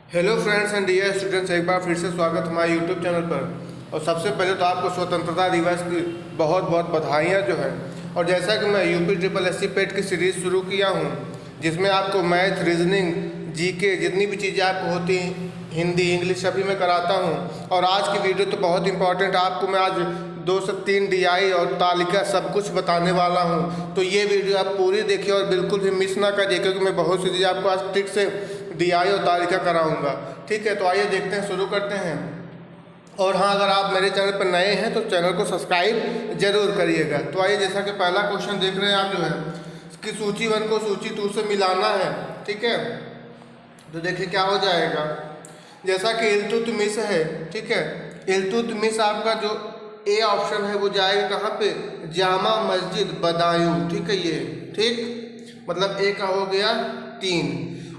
Hello friends and dear students, एक बार फिर से स्वागत हमारे यूट्यूब चैनल पर। और सबसे पहले तो आपको स्वतंत्रता दिवस की बहुत बहुत बधाइयाँ जो है। और जैसा कि मैं यूपी ट्रिपल एस सी पेट की सीरीज़ शुरू किया हूँ, जिसमें आपको मैथ, रीजनिंग, जीके जितनी भी चीज़ें आपको होती हैं, हिंदी, इंग्लिश सभी मैं कराता हूँ। और आज की वीडियो तो बहुत इंपॉर्टेंट, आपको मैं आज 2 से 3 DI और तालिका सब कुछ बताने वाला हूँ। तो ये वीडियो आप पूरी देखिए और बिल्कुल भी मिस ना करिए, क्योंकि मैं बहुत सी चीज़ें आपको आज ट्रिक से DI और तालिका कराऊंगा। ठीक है, तो आइए देखते हैं, शुरू करते हैं। और हाँ, अगर आप मेरे चैनल पर नए हैं तो चैनल को सब्सक्राइब जरूर करिएगा। तो आइए, जैसा कि पहला क्वेश्चन देख रहे हैं आप जो है कि सूची 1 को सूची 2 से मिलाना है। ठीक है, तो देखिए क्या हो जाएगा। जैसा कि इल्तुतमिश है, ठीक है, इल्तुतमिश आपका जो ए ऑप्शन है वो जाएगा कहाँ पे, जामा मस्जिद बदायूं। ठीक है, ये ठीक मतलब ए का हो गया 3।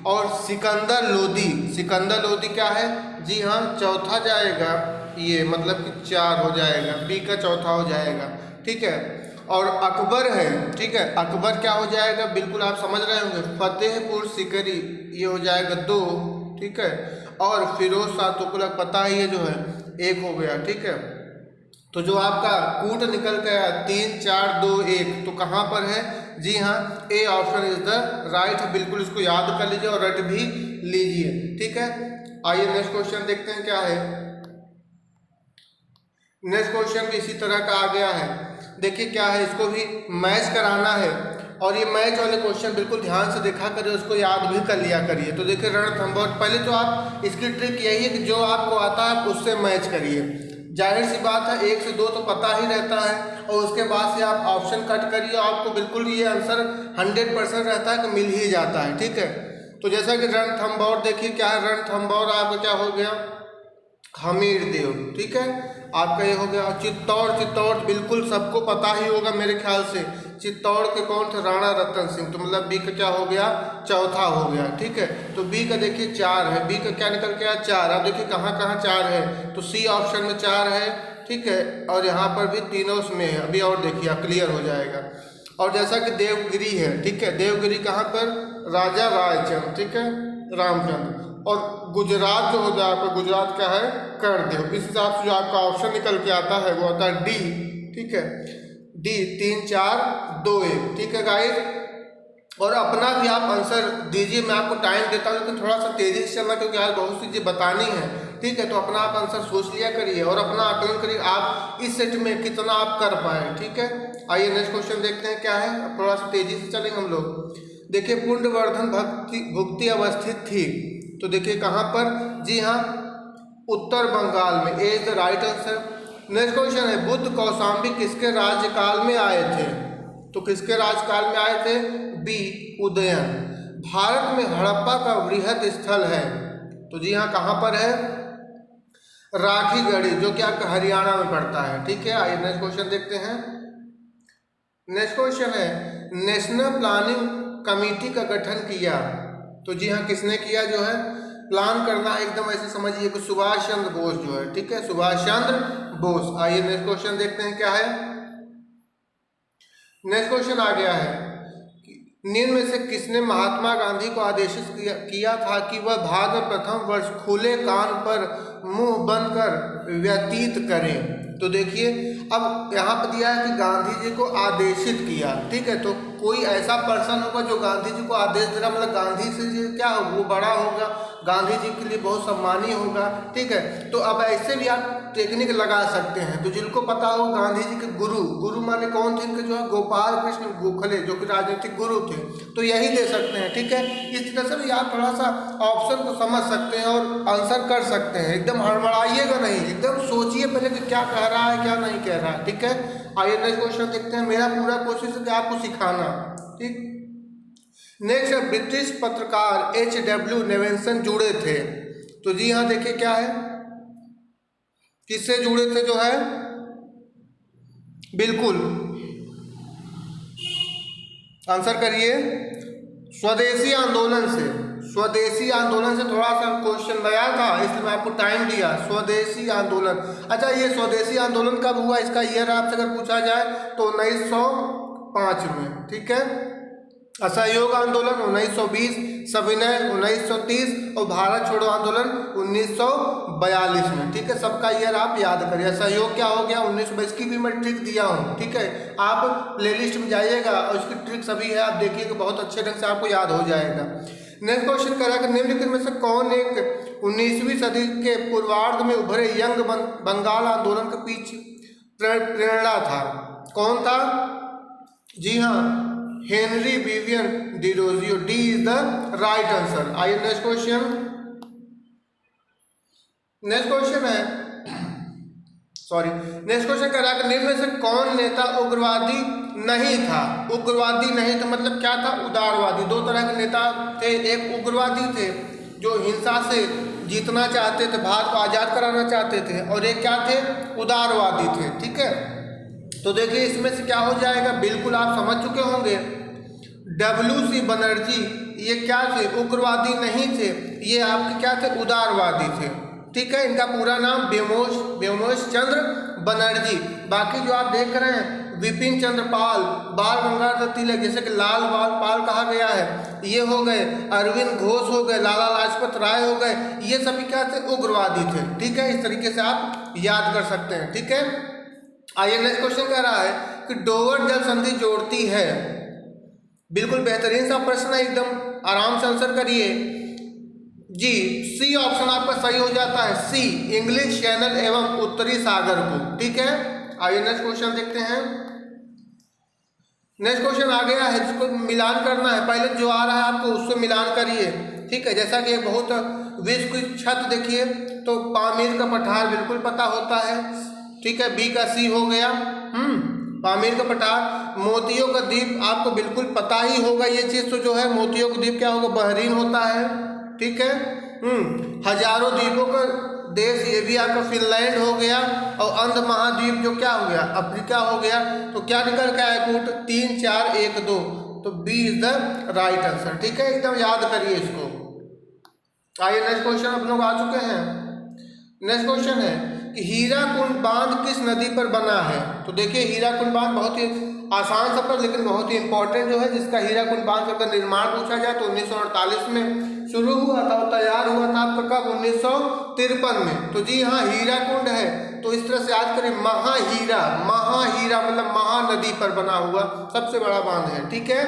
और सिकंदर लोदी, सिकंदर लोदी क्या है जी, हाँ चौथा जाएगा ये, मतलब कि 4 हो जाएगा, बी का चौथा हो जाएगा। ठीक है, और अकबर है, ठीक है, अकबर क्या हो जाएगा, बिल्कुल आप समझ रहे होंगे, फतेहपुर सिकरी, ये हो जाएगा 2। ठीक है, और फिरोज शाह तुगलक पता ही है जो है 1 हो गया। ठीक है, तो जो आपका कूट निकल गया 3 4 2 1, तो कहाँ पर है जी, हाँ A option is the right. बिल्कुल इसको याद कर लीजिए और रट भी लीजिए। ठीक है, आइए नेक्स्ट क्वेश्चन देखते हैं क्या है। नेक्स्ट क्वेश्चन भी इसी तरह का आ गया है। देखिए क्या है, इसको भी मैच कराना है। और ये मैच वाले क्वेश्चन बिल्कुल ध्यान से देखा करिए, उसको याद भी कर लिया करिए। तो देखिए रणथंभौर, पहले तो आप इसकी ट्रिक यही है कि जो आपको आता है उससे मैच करिए। जाहिर सी बात है 1 से 2 तो पता ही रहता है, और उसके बाद से आप ऑप्शन कट करिए, आपको बिल्कुल ये आंसर 100% रहता है कि मिल ही जाता है। ठीक है, तो जैसा कि रणथंभौर, देखिए क्या है, रणथंभौर आपका क्या हो गया, हमीर देव। ठीक है, आपका ये हो गया। चित्तौड़, चित्तौड़ बिल्कुल सबको पता ही होगा मेरे ख्याल से, चित्तौड़ के कौन थे, राणा रतन सिंह। तो मतलब बी का क्या हो गया, चौथा हो गया। ठीक है, तो बी का देखिए 4 है, बी का क्या निकल के आया 4। अब देखिए कहाँ कहाँ 4 है, तो सी ऑप्शन में 4 है। ठीक है, और यहाँ पर भी तीनों में है। अभी और देखिए आप क्लियर हो जाएगा। और जैसा कि देवगिरी है, ठीक है, देवगिरी कहाँ पर, राजा रायचंद। ठीक है, रामचंद्र। और गुजरात जो हो गया आपका, गुजरात का है करदेव। इस हिसाब से जो आपका ऑप्शन निकल के आता है वो होता है डी। ठीक है, डी 3 4 2 1। ठीक है गाइस, और अपना भी आप आंसर दीजिए। मैं आपको टाइम देता हूँ लेकिन थोड़ा सा तेजी से चलना, क्योंकि आज बहुत सी चीज़ें बतानी है। ठीक है, तो अपना आप आंसर सोच लिया करिए और अपना आकलन करिए आप इस सेट में कितना आप कर पाए। ठीक है, आइए नेक्स्ट क्वेश्चन देखते हैं क्या है। अब थोड़ा सा तेजी से चलेंगे हम लोग। देखिए पुंडवर्धन भुक्ति अवस्थित थी, तो देखिए कहाँ पर जी, हाँ उत्तर बंगाल में, A is the right answer. Next question है, बुद्ध कौशाम्बी किसके राज्यकाल में आए थे, तो किसके राज्यकाल में आए थे, बी उदयन। भारत में हड़प्पा का वृहद स्थल है, तो जी हाँ कहाँ पर है, राखीगढ़ी, जो कि आपका हरियाणा में पड़ता है। ठीक है, आइए नेक्स्ट क्वेश्चन देखते हैं। नेक्स्ट क्वेश्चन है, नेशनल प्लानिंग कमेटी का गठन किया, तो जी हाँ किसने किया, जो है प्लान करना एकदम ऐसे समझिए कि सुभाष चंद्र बोस जो है। ठीक है, सुभाष चंद्र बोस। आइए नेक्स्ट क्वेश्चन देखते हैं क्या है। नेक्स्ट क्वेश्चन आ गया है, निम्न में से किसने महात्मा गांधी को आदेशित किया था कि वह भाग में प्रथम वर्ष खुले कान पर मुंह बंद कर व्यतीत करें। तो देखिए अब यहाँ पर दिया है कि गांधी जी को आदेशित किया। ठीक है, तो कोई ऐसा पर्सन होगा जो गांधी जी को आदेश दे रहा, मतलब गांधी से जी क्या हो, वो बड़ा होगा, गांधी जी के लिए बहुत सम्मानीय होगा। ठीक है, तो अब ऐसे भी आप टेक्निक लगा सकते हैं। तो जिनको पता हो गांधी जी के गुरु, गुरु माने कौन थे इनके, जो है गोपाल कृष्ण गोखले, जो कि राजनीतिक गुरु थे, तो यही दे सकते हैं। ठीक है, इस तरह से भी आप थोड़ा सा ऑप्शन को समझ सकते हैं और आंसर कर सकते हैं। एकदम हड़बड़ाइएगा नहीं, एकदम सोचिए पहले कि क्या कह रहा है क्या नहीं कह रहा है। ठीक है, आइए नेक्स्ट क्वेश्चन देखते हैं। मेरा पूरा कोशिश है कि आपको सिखाना। ठीक, नेक्स्ट है, ब्रिटिश पत्रकार HW नेवेंसन जुड़े थे, तो जी हाँ देखिए क्या है, किससे जुड़े थे, जो है बिल्कुल आंसर करिए, स्वदेशी आंदोलन से। स्वदेशी आंदोलन से थोड़ा सा क्वेश्चन नया था, इसलिए मैं आपको टाइम दिया। स्वदेशी आंदोलन, अच्छा ये स्वदेशी आंदोलन कब हुआ, इसका ईयर आपसे अगर पूछा जाए तो 1905 में। ठीक है, असहयोग आंदोलन 1920, सविनय 1930 और भारत छोड़ो आंदोलन 1942 में। ठीक है, सबका ईयर आप याद करिए। असहयोग क्या हो गया 1922 की भी मैं ट्रिक दिया हूँ। ठीक है, आप प्लेलिस्ट में जाइएगा और उसकी ट्रिक सभी है, आप देखिएगा बहुत अच्छे ढंग से आपको याद हो जाएगा। नेक्स्ट क्वेश्चन कह रहा है कि निम्नलिखित में से कौन एक 19वीं सदी के पूर्वार्ध में उभरे यंग बंगाल आंदोलन के पीछे प्रेरणा था? कौन था? जी हाँ, Henry Vivian Derozio. D is the right answer. आइए नेक्स्ट क्वेश्चन। नेक्स्ट क्वेश्चन कह रहा है कि निम्न में से कौन नेता उग्रवादी नहीं था? उग्रवादी नहीं था मतलब क्या था? उदारवादी। दो तरह के नेता थे, एक उग्रवादी थे जो हिंसा से जीतना चाहते थे, भारत को आजाद कराना चाहते थे, और एक क्या थे? उदारवादी थे। ठीक है, तो देखिए इसमें से क्या हो जाएगा, बिल्कुल आप समझ चुके होंगे। WC बनर्जी ये क्या थे? उग्रवादी नहीं थे, ये आपके क्या थे? उदारवादी थे। ठीक है, इनका पूरा नाम व्योमेश चंद्र बनर्जी। बाकी जो आप देख रहे हैं विपिन चंद्र पाल, बाल गंगाधर तिलक, जैसे कि लाल बाल पाल कहा गया है, ये हो गए, अरविंद घोष हो गए, लाला लाजपत राय हो गए, ये सभी क्या थे? उग्रवादी थे। ठीक है, इस तरीके से आप याद कर सकते हैं। ठीक है, आइए नेक्स्ट क्वेश्चन कह रहा है कि डोवर जल संधि जोड़ती है। बिल्कुल बेहतरीन सा प्रश्न है, एकदम आराम से आंसर करिए। जी, सी ऑप्शन आपका सही हो जाता है। सी, इंग्लिश चैनल एवं उत्तरी सागर को। ठीक है, आइए नेक्स्ट क्वेश्चन देखते हैं। नेक्स्ट क्वेश्चन आ गया है जिसको मिलान करना है। पहले जो आ रहा है आपको उससे मिलान करिए। ठीक है, जैसा कि बहुत विश्व की छत देखिए तो पामीर का पठार बिल्कुल पता होता है। ठीक है, बी का सी हो गया। पामीर का पठार। मोतियों का द्वीप आपको बिल्कुल पता ही होगा, ये चीज़ तो जो है मोतियों का द्वीप क्या होगा? बहरीन होता है। ठीक है, हजारों द्वीपों का देश ये भी आपका फिनलैंड हो गया, और अंध महाद्वीप जो क्या हो गया? अफ्रीका हो गया। तो क्या निकल के आया कूट? 3 4 1 2, तो B is the right answer. ठीक है, एकदम याद करिए इसको। आइए नेक्स्ट क्वेश्चन आप लोग आ चुके हैं। नेक्स्ट क्वेश्चन है कि हीराकुंड बांध किस नदी पर बना है? तो देखिए हीराकुंड बांध बहुत ही आसान सफर लेकिन बहुत ही इंपॉर्टेंट जो है, जिसका हीराकुंड बांध का निर्माण पूछा जाए तो 1948 में शुरू हुआ था और तैयार हुआ था आपका कब? 1953 में। तो जी हाँ, हीराकुंड है। तो इस तरह से याद करें, महाहीरा मतलब महानदी पर बना हुआ सबसे बड़ा बांध है। ठीक है,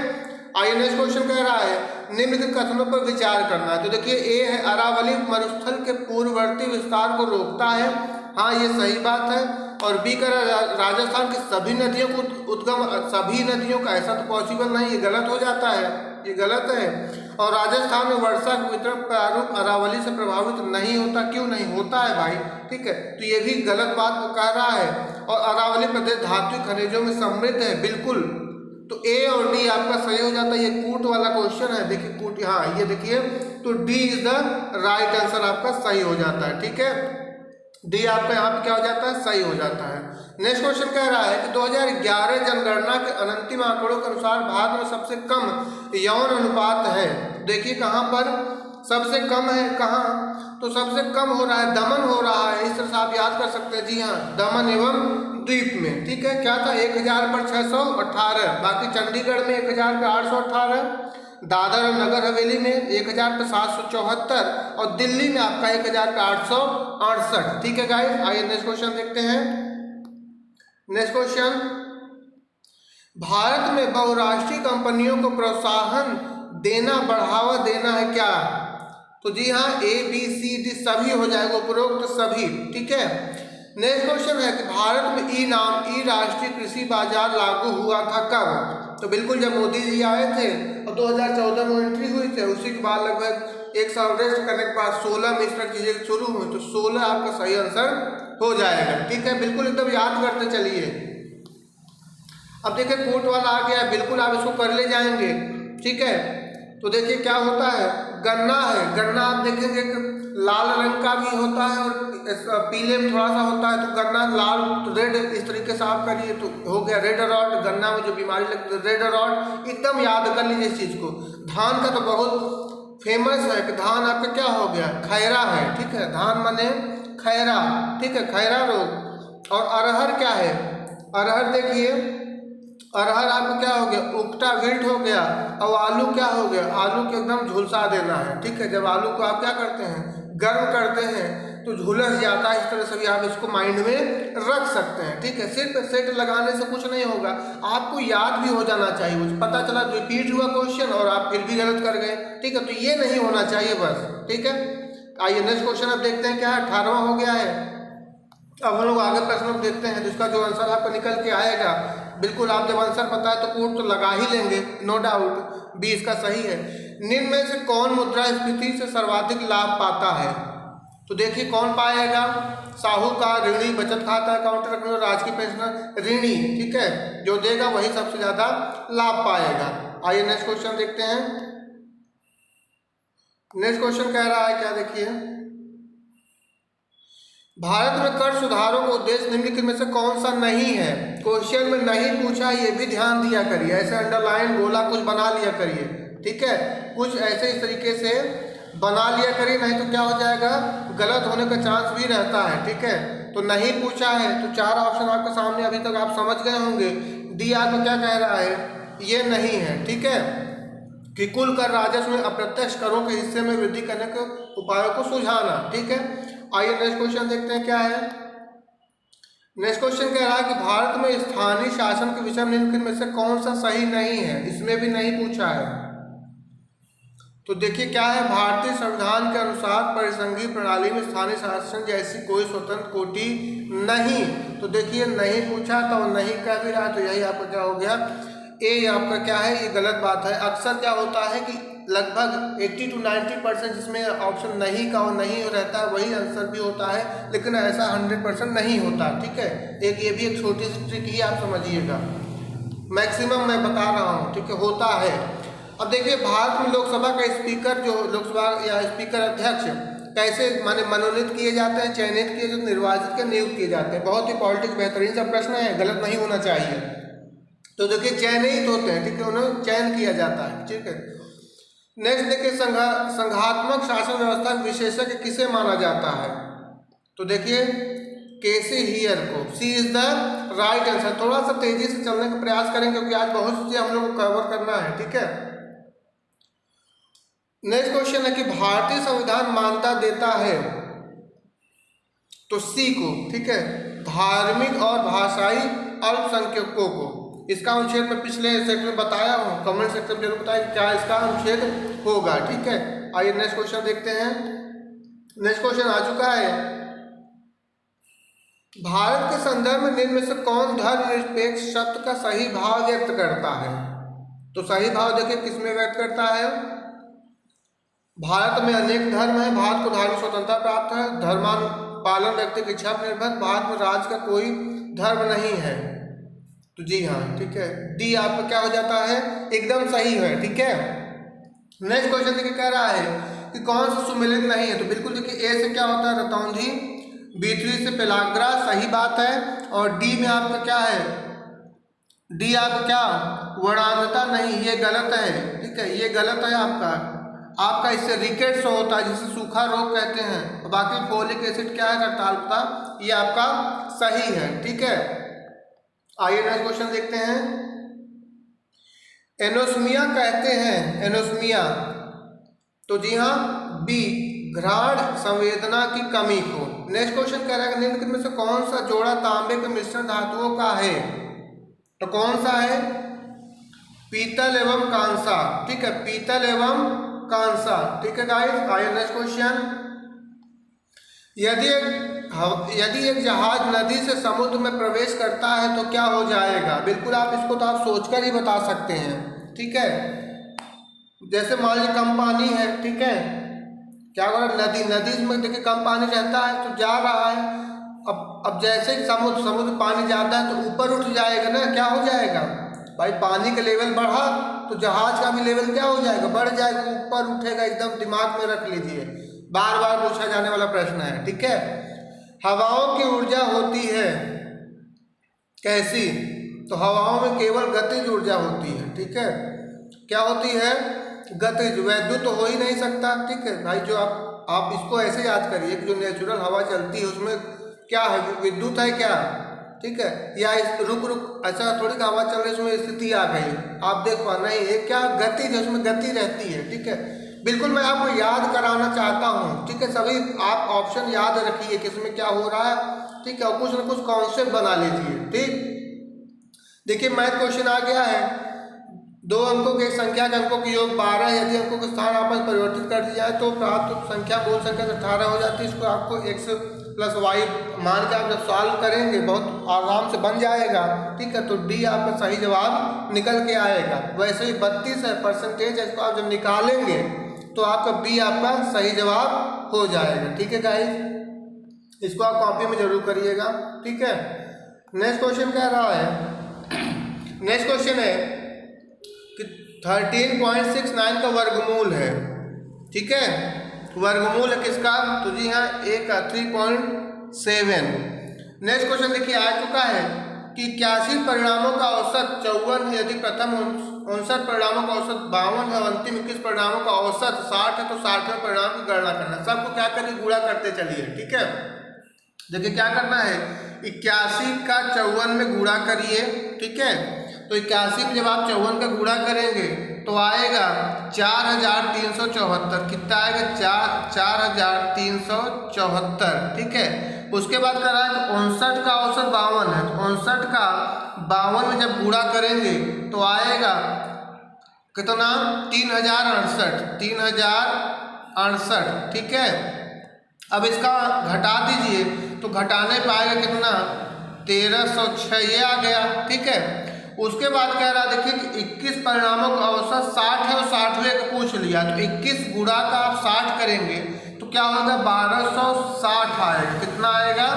आइए नेक्स्ट क्वेश्चन कह रहा है निम्नलिखित कथनों पर विचार करना है। तो देखिए ए है अरावली मरुस्थल के पूर्ववर्ती विस्तार को रोकता है। हाँ, ये सही बात है। और बी का राजस्थान की सभी नदियों को उद्गम, सभी नदियों का ऐसा तो पॉसिबल नहीं, ये गलत हो जाता है, ये गलत है। और राजस्थान में वर्षा का वितरण प्रारूप अरावली से प्रभावित नहीं होता। क्यों नहीं होता है भाई? ठीक है, तो ये भी गलत बात को कह रहा है। और अरावली प्रदेश धातु खनिजों में समृद्ध है, बिल्कुल। तो ए और डी आपका सही हो जाता है। ये कूट वाला क्वेश्चन है, देखिए कूट, हाँ ये देखिए, तो D is the right answer आपका सही हो जाता है। ठीक है, डी आपका यहाँ पे क्या हो जाता है? सही हो जाता है। नेक्स्ट क्वेश्चन कह रहा है कि 2011 जनगणना के अंतिम आंकड़ों के अनुसार भारत में सबसे कम यौन अनुपात है। देखिए कहाँ पर सबसे कम है, कहाँ? तो सबसे कम हो रहा है, दमन हो रहा है। इस तरह से आप याद कर सकते हैं। जी हाँ, दमन एवं द्वीप में। ठीक है, क्या था? 1000 पर 618, बाकी चंडीगढ़ में 1000 पर 818, दादर और नगर हवेली में 1000 पे 774, और दिल्ली में आपका 1000 पे 868। ठीक है गाइस, आइए नेक्स्ट क्वेश्चन देखते हैं। नेक्स्ट क्वेश्चन, भारत में बहुराष्ट्रीय कंपनियों को प्रोत्साहन देना, बढ़ावा देना है क्या? तो जी हाँ, ए बी सी डी सभी हो जाएगा, उपरोक्त तो सभी। ठीक है, नेक्स्ट क्वेश्चन है कि भारत में ई राष्ट्रीय कृषि बाजार लागू हुआ था कब? तो बिल्कुल जब मोदी जी आए थे और 2014 में एंट्री हुई थे, उसी के बाद लगभग एक साल रेस्ट करने के बाद 16 में इस तरह चीजें शुरू हुई। तो 16 आपका सही आंसर हो जाएगा। ठीक है, बिल्कुल एकदम याद करते चलिए। अब देखिए कोट वाला आ गया, बिल्कुल आप इसको कर ले जाएंगे। ठीक है, तो देखिए क्या होता है, गन्ना है। गन्ना आप देखेंगे लाल रंग का भी होता है और पीले में थोड़ा सा होता है। तो गन्ना लाल, तो रेड, इस तरीके से आप करिए तो हो गया रेड रॉट। गन्ना में जो बीमारी लगती है रेड रॉट, एकदम याद कर लीजिए इस चीज़ को। धान का तो बहुत फेमस है कि धान आपका क्या हो गया? खैरा है। ठीक है, धान माने खैरा। ठीक है, खैरा रोग। और अरहर क्या है? अरहर देखिए अरहर आपका क्या हो गया, उकटा विल्ट हो गया। अब आलू क्या हो गया, आलू को एकदम झुलसा देना है, ठीक है। जब आलू को आप क्या करते हैं, गर्म करते हैं तो झुलस जाता है। इस तरह से भी आप इसको माइंड में रख सकते हैं, ठीक है। सिर्फ सेट लगाने से कुछ नहीं होगा, आपको याद भी हो जाना चाहिए। मुझे पता चला रिपीट हुआ क्वेश्चन और आप फिर भी गलत कर गए, ठीक है, तो ये नहीं होना चाहिए बस, ठीक है। आइए नेक्स्ट क्वेश्चन अब देखते हैं क्या है, 18वां हो गया है। अब हम लोग आगे प्रश्न देखते हैं, जिसका जो आंसर आपका निकल के आएगा, बिल्कुल आप जब आंसर पता है तो कोड तो लगा ही लेंगे, नो डाउट, बी इसका सही है। निम्न में से कौन मुद्रास्फीति से सर्वाधिक लाभ पाता है? तो देखिए कौन पाएगा, साहूकार, ऋणी, बचत खाता, अकाउंट रखने वाला, राजकीय पेंशनर, ऋणी, ठीक है, जो देगा वही सबसे ज्यादा लाभ पाएगा। आइए नेक्स्ट क्वेश्चन देखते हैं। नेक्स्ट क्वेश्चन कह रहा है क्या, देखिए, भारत में कर सुधारों का उद्देश्य निम्नलिखित में से कौन सा नहीं है? क्वेश्चन में नहीं पूछा, ये भी ध्यान दिया करिए, ऐसे अंडरलाइन गोला कुछ बना लिया करिए, ठीक है, कुछ ऐसे इस तरीके से बना लिया करिए, नहीं तो क्या हो जाएगा, गलत होने का चांस भी रहता है, ठीक है। तो नहीं पूछा है तो 4 ऑप्शन आपके सामने अभी तक आप समझ गए होंगे। डी आपको क्या कह रहा है, ये नहीं है, ठीक है, कि कुल कर राजस्व में अप्रत्यक्ष करों के हिस्से में वृद्धि करने के उपायों को सुझाना, ठीक है। आइए नेक्स्ट क्वेश्चन देखते हैं क्या है। नेक्स्ट क्वेश्चन कह रहा है कि भारत में स्थानीय शासन के विषय में निम्नलिखित में से कौन सा सही नहीं है? इसमें भी नहीं पूछा है। तो देखिए क्या है, भारतीय संविधान के अनुसार परिसंघीय प्रणाली में स्थानीय शासन जैसी कोई स्वतंत्र कोटि नहीं। तो देखिए नहीं पूछा तो नहीं कह भी रहा, तो यही आपका क्या हो गया, ए आपका क्या है, ये गलत बात है। अक्सर क्या होता है कि लगभग 80 to 90% जिसमें ऑप्शन नहीं का और नहीं रहता है वही आंसर भी होता है, लेकिन ऐसा 100% नहीं होता, ठीक है। एक ये भी एक छोटी सी ट्रिक ही आप समझिएगा, मैक्सिमम मैं बता रहा हूँ, ठीक है, होता है। अब देखिए भारत में लोकसभा का स्पीकर, जो लोकसभा या स्पीकर अध्यक्ष कैसे माने मनोनीत किए जाते हैं, चयनित किए, जो निर्वाचित के नियुक्त किए जाते हैं। बहुत ही पॉलिटिक्स बेहतरीन सा प्रश्न है, गलत नहीं होना चाहिए। तो देखिए चयनित होते हैं, ठीक है, उन्हें चयन किया जाता है, ठीक है। नेक्स्ट देखिए संघात्मक शासन व्यवस्था विशेषज्ञ किसे माना जाता है? तो देखिए केसी हियर को, सी इज द राइट आंसर। थोड़ा सा तेजी से चलने का प्रयास करें क्योंकि आज बहुत चीजें हम लोग को कवर करना है, ठीक है। नेक्स्ट क्वेश्चन है कि भारतीय संविधान मान्यता देता है, तो सी को, ठीक है, धार्मिक और भाषाई अल्पसंख्यकों को। इसका अनुच्छेद मैं पिछले सेक्शन में बताया हूँ, कमेंट सेक्शन में जरूर बताइए क्या इसका अनुच्छेद होगा, ठीक है। आइए नेक्स्ट क्वेश्चन देखते हैं। नेक्स्ट क्वेश्चन आ चुका है, भारत के संदर्भ में निम्न में से कौन धर्मनिरपेक्ष शब्द का सही भाव व्यक्त करता है? तो सही भाव देखिए किसमें व्यक्त करता है, भारत में अनेक धर्म है, भारत को धार्मिक स्वतंत्रता प्राप्त है, धर्मान पालन व्यक्ति की इच्छा पर निर्भर, भारत में राज्य का कोई धर्म नहीं है। तो जी हाँ, ठीक है, डी आपका क्या हो जाता है, एकदम सही है, ठीक है। नेक्स्ट क्वेश्चन देखिए कह रहा है कि कौन सा सुमेलित नहीं है? तो बिल्कुल देखिए ए से क्या होता है, रतौंधी, B3 से पेलाग्रा, सही बात है। और डी में आपका क्या है, डी आपका क्या, वर्णांधता नहीं, ये गलत है, ठीक है, ये गलत है आपका इससे रिकेट्स होता है जिसे सूखा रोग कहते हैं। बाकी फोलिक एसिड क्या है, रक्ताल्पता, ये आपका सही है, ठीक है। आइए नेक्स्ट क्वेश्चन देखते हैं। एनोस्मिया कहते हैं, एनोस्मिया, तो जी हाँ बी, घ्राण संवेदना की कमी को। नेक्स्ट क्वेश्चन कह रहा है निम्नलिखित में से कौन सा जोड़ा तांबे के मिश्रण धातुओं का है? तो कौन सा है, पीतल एवं कांसा, ठीक है, पीतल एवं कांसा, ठीक है गाइस। आइए नेक्स्ट क्वेश्चन, यदि एक जहाज नदी से समुद्र में प्रवेश करता है तो क्या हो जाएगा? बिल्कुल आप इसको तो आप सोचकर ही बता सकते हैं, ठीक है। जैसे मान लीजिए कम पानी है, ठीक है, क्या होगा, नदी में देखिए कम पानी रहता है तो जा रहा है, अब जैसे समुद्र पानी जाता है तो ऊपर उठ जाएगा ना, क्या हो जाएगा भाई, पानी का लेवल बढ़ा तो जहाज का भी लेवल क्या हो जाएगा, बढ़ जाएगा, ऊपर उठेगा, एकदम दिमाग में रख लीजिए, बार बार पूछा जाने वाला प्रश्न है, ठीक है। हवाओं की ऊर्जा होती है कैसी? तो हवाओं में केवल गतिज ऊर्जा होती है, ठीक है, क्या होती है, गतिज, वैद्युत तो हो ही नहीं सकता, ठीक है भाई। जो आप इसको ऐसे याद करिए कि जो नेचुरल हवा चलती है उसमें क्या है, विद्युत है क्या, ठीक है, या इस रुक रुक ऐसा थोड़ी हवा चल रही है उसमें स्थिति आ गई, आप देख पाना ये क्या गति है, उसमें गति रहती है। ठीक है, बिल्कुल मैं आपको याद कराना चाहता हूँ। ठीक है, सभी आप ऑप्शन याद रखिए किसमें क्या हो रहा है। ठीक है, और कुछ न कुछ कॉन्सेप्ट बना लीजिए। ठीक, देखिए मैथ क्वेश्चन आ गया है, 2 अंकों के संख्या के अंकों की योग 12, यदि अंकों के स्थान आपस परिवर्तित कर दिया जाए तो प्राप्त संख्या मूल संख्या से 18 हो जाती है। इसको आपको x प्लस वाई मान के आप जब सॉल्व करेंगे बहुत आराम से बन जाएगा। ठीक है, तो डी आपका सही जवाब निकल के आएगा। वैसे ही 32 है परसेंटेज, इसको आप जब निकालेंगे तो आपका बी आपका सही जवाब हो जाएगा। ठीक है गाइस, इसको आप कॉपी में जरूर करिएगा। ठीक है, नेक्स्ट क्वेश्चन कह रहा है, नेक्स्ट क्वेश्चन है कि 13.69 का वर्गमूल है। ठीक है, वर्गमूल है किसका, तो जी हाँ ए का 3.7। नेक्स्ट क्वेश्चन देखिए आ चुका है कि 81 परिणामों का औसत 54 है, यदि प्रथम 59 परिणामों का औसत 52 है और अंतिम 21 परिणामों का औसत 60 है तो 60वें परिणाम की गणना करना। सबको क्या करिए, गुणा करते चलिए। ठीक है, देखिए क्या करना है, 81 का 54 में गुणा करिए। ठीक है, तो 81 में जब आप 54 का गुणा करेंगे तो आएगा 4374। कितना आएगा, 4374। ठीक है, उसके बाद कर रहा है 59 का औसत 52 है, तो 59 का 52 में जब गुणा करेंगे तो आएगा कितना, 3068। 3068। ठीक है, अब इसका घटा दीजिए तो घटाने पाएगा कितना, 1306 ये आ गया। ठीक है, उसके बाद कह रहा देखिए कि 21 परिणामों का औसत 60 है और 60वें का पूछ लिया, तो 21 गुणा का आप 60 करेंगे तो क्या होगा, 1260 आएगा। कितना आएगा,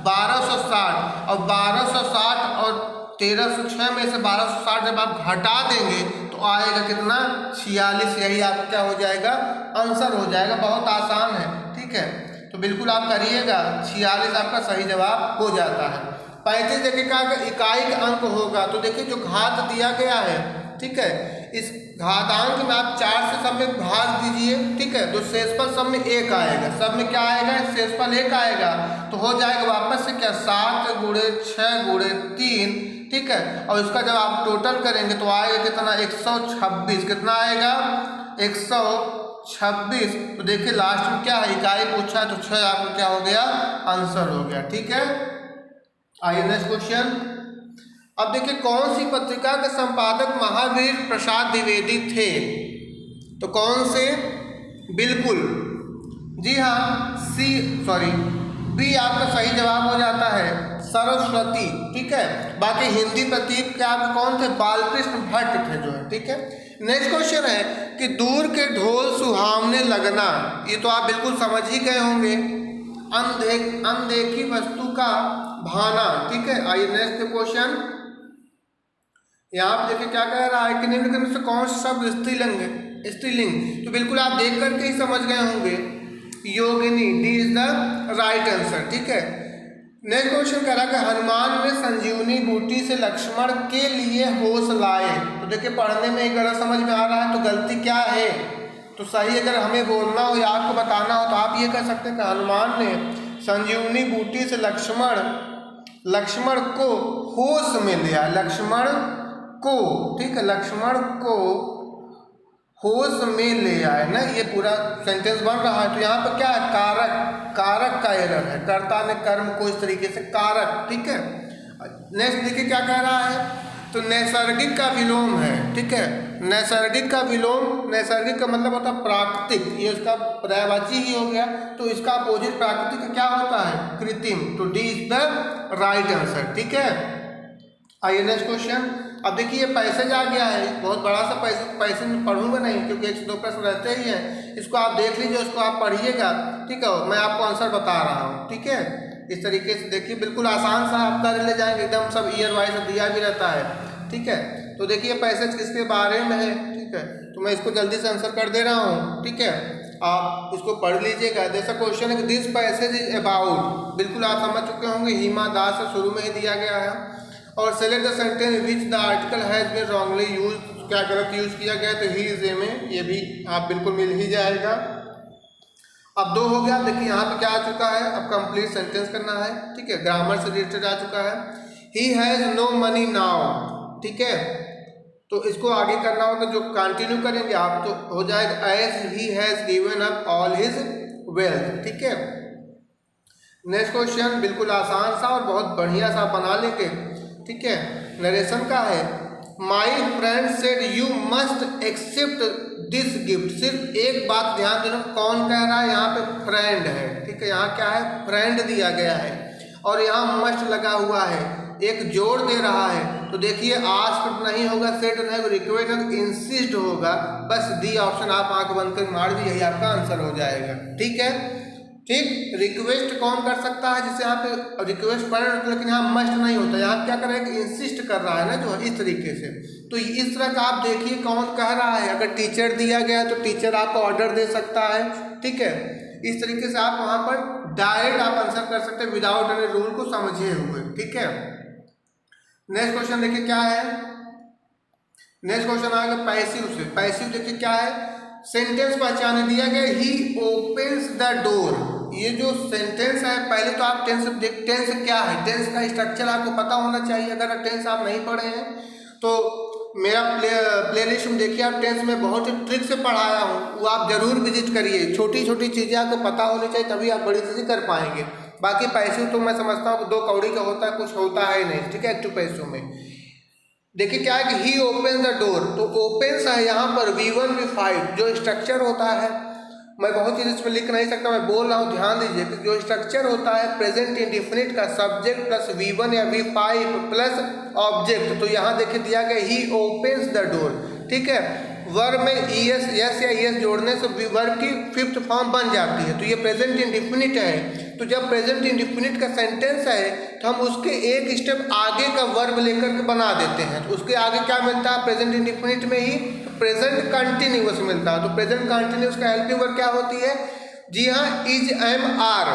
1260। और 1260 और 1306 में से 1260 जब आप हटा देंगे तो आएगा कितना, 46। यही आपका क्या हो जाएगा, आंसर हो जाएगा। बहुत आसान है। ठीक है, तो बिल्कुल आप करिएगा, 46 आपका सही जवाब हो जाता है। 35 देखिए क्या इकाई का अंक होगा, तो देखिए जो घात दिया गया है, ठीक है, इस घातांक में आप 4 से सब में भाग दीजिए। ठीक है, तो शेषफल सब में 1 आएगा, सब में क्या आएगा, शेषफल 1 आएगा, तो हो जाएगा वापस से क्या, 7 × 6 × 3। ठीक है, और इसका जब आप टोटल करेंगे तो आएगा कितना, 126। कितना आएगा, 126। तो देखिए लास्ट में क्या है, इकाई पूछा है तो 6 आपको क्या हो गया, आंसर हो गया। ठीक है, आइए नेक्स्ट क्वेश्चन। अब देखिए कौन सी पत्रिका के संपादक महावीर प्रसाद द्विवेदी थे, तो कौन से, बिल्कुल जी हाँ बी आपका सही जवाब हो जाता है, सरस्वती। ठीक है, बाकी हिंदी प्रतीक क्या आपके कौन थे, बालकृष्ण भट्ट थे जो है। ठीक है, नेक्स्ट क्वेश्चन है कि दूर के ढोल सुहावने लगना, ये तो आप बिल्कुल समझ ही गए होंगे, अनदेखी वस्तु का भाना। ठीक है, आइए नेक्स्ट क्वेश्चन, यहाँ पे देखिए क्या कह रहा है कि निम्न में से कौन सा शब्द स्त्रीलिंग है, स्त्रीलिंग, तो बिल्कुल आप देख करके ही समझ गए होंगे, योगिनी। D is the right answer. ठीक है, नेक्स्ट क्वेश्चन कह रहा है कि हनुमान ने संजीवनी बूटी से लक्ष्मण के लिए होश लाए, तो देखिए पढ़ने में एक गलत समझ में आ रहा है, तो गलती क्या है, तो सही अगर हमें बोलना हो या आपको बताना हो तो आप ये कह सकते हैं कि हनुमान ने संजीवनी बूटी से लक्ष्मण को होश में लिया, लक्ष्मण को, ठीक है, लक्ष्मण को होश में ले आए ना, ये पूरा सेंटेंस बन रहा है। तो यहाँ पर क्या है, कारक का एरर है, कर्ता ने कर्म को इस तरीके से कारक। ठीक है, नेक्स्ट देखिए क्या कह रहा है, तो नैसर्गिक का विलोम है। ठीक है, नैसर्गिक का विलोम, नैसर्गिक का मतलब होता है प्राकृतिक, ये उसका पर्यायवाची ही हो गया, तो इसका अपोजिट प्राकृतिक का क्या होता है, कृत्रिम। तो D is the right answer. ठीक है, आइए नेक्स्ट क्वेश्चन। अब देखिए ये पैसेज आ गया है, बहुत बड़ा सा पैसेज में पढ़ूंगा नहीं क्योंकि 1 से 2 प्रश्न रहते ही हैं, इसको आप देख लीजिए, उसको आप पढ़िएगा। ठीक है, मैं आपको आंसर बता रहा हूँ। ठीक है, इस तरीके से देखिए बिल्कुल आसान सा आप कर ले जाएंगे, एकदम सब ईयर वाइज दिया भी रहता है। ठीक है, तो देखिए पैसेज किसके बारे में है। ठीक है, तो मैं इसको जल्दी से आंसर कर दे रहा हूँ। ठीक है, आप इसको पढ़ लीजिएगा। जैसा क्वेश्चन है कि दिस पैसेज इज अबाउट, बिल्कुल आप समझ चुके होंगे, हिमा दास से शुरू में ही दिया गया है। और select the sentence which the article has been wrongly use, क्या गलत यूज किया गया, तो ही इज ए में, ये भी आप बिल्कुल मिल ही जाएगा। अब 2 हो गया। देखिए यहाँ पे क्या आ चुका है, अब कंप्लीट सेंटेंस करना है, ठीक है, ग्रामर से रिलेटेड आ चुका है। He has no money now, ठीक है, तो इसको आगे करना होगा, जो कंटिन्यू करेंगे आप तो हो जाएगा as he has given up all his wealth, ठीक है। नेक्स्ट क्वेश्चन बिल्कुल आसान सा और बहुत बढ़िया सा बना लेंगे, ठीक है। नरेशन का है, my friend said you must accept this gift. सिर्फ एक बात ध्यान देना, कौन कह रहा है, यहाँ पे फ्रेंड है, ठीक है, यहाँ क्या है, फ्रेंड दिया गया है और यहाँ मस्ट लगा हुआ है, एक जोड़ दे रहा है। तो देखिए आस्क नहीं होगा, सेड नहीं होगा, रिक्वेस्ट इंसिस्ट होगा, बस डी ऑप्शन आप आंख बंद कर मार दी, यही आपका आंसर हो जाएगा, ठीक है। ठीक, रिक्वेस्ट कौन कर सकता है, जिससे यहाँ पे रिक्वेस्ट फ्रेंड, लेकिन यहाँ मस्ट नहीं होता, यहाँ क्या कर रहा है, इंसिस्ट कर रहा है ना, जो इस तरीके से। तो इस तरह का आप देखिए कौन कह रहा है, अगर टीचर दिया गया है तो टीचर आपको ऑर्डर दे सकता है, ठीक है। इस तरीके से आप वहाँ पर डायरेक्ट आप आंसर कर सकते हैं विदाउट एनी रूल को समझे हुए, ठीक है। नेक्स्ट क्वेश्चन देखिए क्या है, नेक्स्ट क्वेश्चन आएगा पैसिव से। पैसिव देखिए क्या है, सेंटेंस पहचाने दिया गया, ही ओपन्स द डोर। ये जो सेंटेंस है, पहले तो आप टेंस क्या है, टेंस का स्ट्रक्चर आपको पता होना चाहिए। अगर टेंस आप नहीं पढ़े हैं तो मेरा प्लेलिस्ट में देखिए, आप टेंस में बहुत ट्रिक से पढ़ाया हूँ, वो आप जरूर विजिट करिए। छोटी छोटी चीज़ें आपको पता होनी चाहिए, तभी आप बड़ी चीज़ें कर पाएंगे। बाकी पैसिव तो मैं समझता हूँ 2 कौड़ी का होता है, कुछ होता है नहीं, ठीक है। एक्टिव पैसिव में देखिए क्या है कि ही ओपन द डोर, तो ओपन्स है यहाँ पर V1 V5 जो स्ट्रक्चर होता है, मैं बहुत चीज़ इसमें लिख नहीं सकता, मैं बोल रहा हूँ, ध्यान दीजिए कि जो स्ट्रक्चर होता है प्रेजेंट इंडिफिनिट का सब्जेक्ट प्लस V1 या V5 प्लस ऑब्जेक्ट, तो यहाँ देखिए दिया गया ही ओपन्स द डोर, ठीक है। वर्ब में ES यस या ES जोड़ने से वर्ब की 5th फॉर्म बन जाती है, तो ये प्रेजेंट इंडिफिनिट है। तो जब प्रेजेंट इंडिफिनिट का सेंटेंस है तो हम उसके एक स्टेप आगे का वर्ब लेकर के बना देते हैं, तो उसके आगे क्या मिलता है, प्रेजेंट इंडिफिनिट में ही प्रेजेंट कंटिन्यूअस मिलता है। तो प्रेजेंट कंटिन्यूअस का हेल्पिंग वर्ब क्या होती है, जी हाँ, इज एम आर,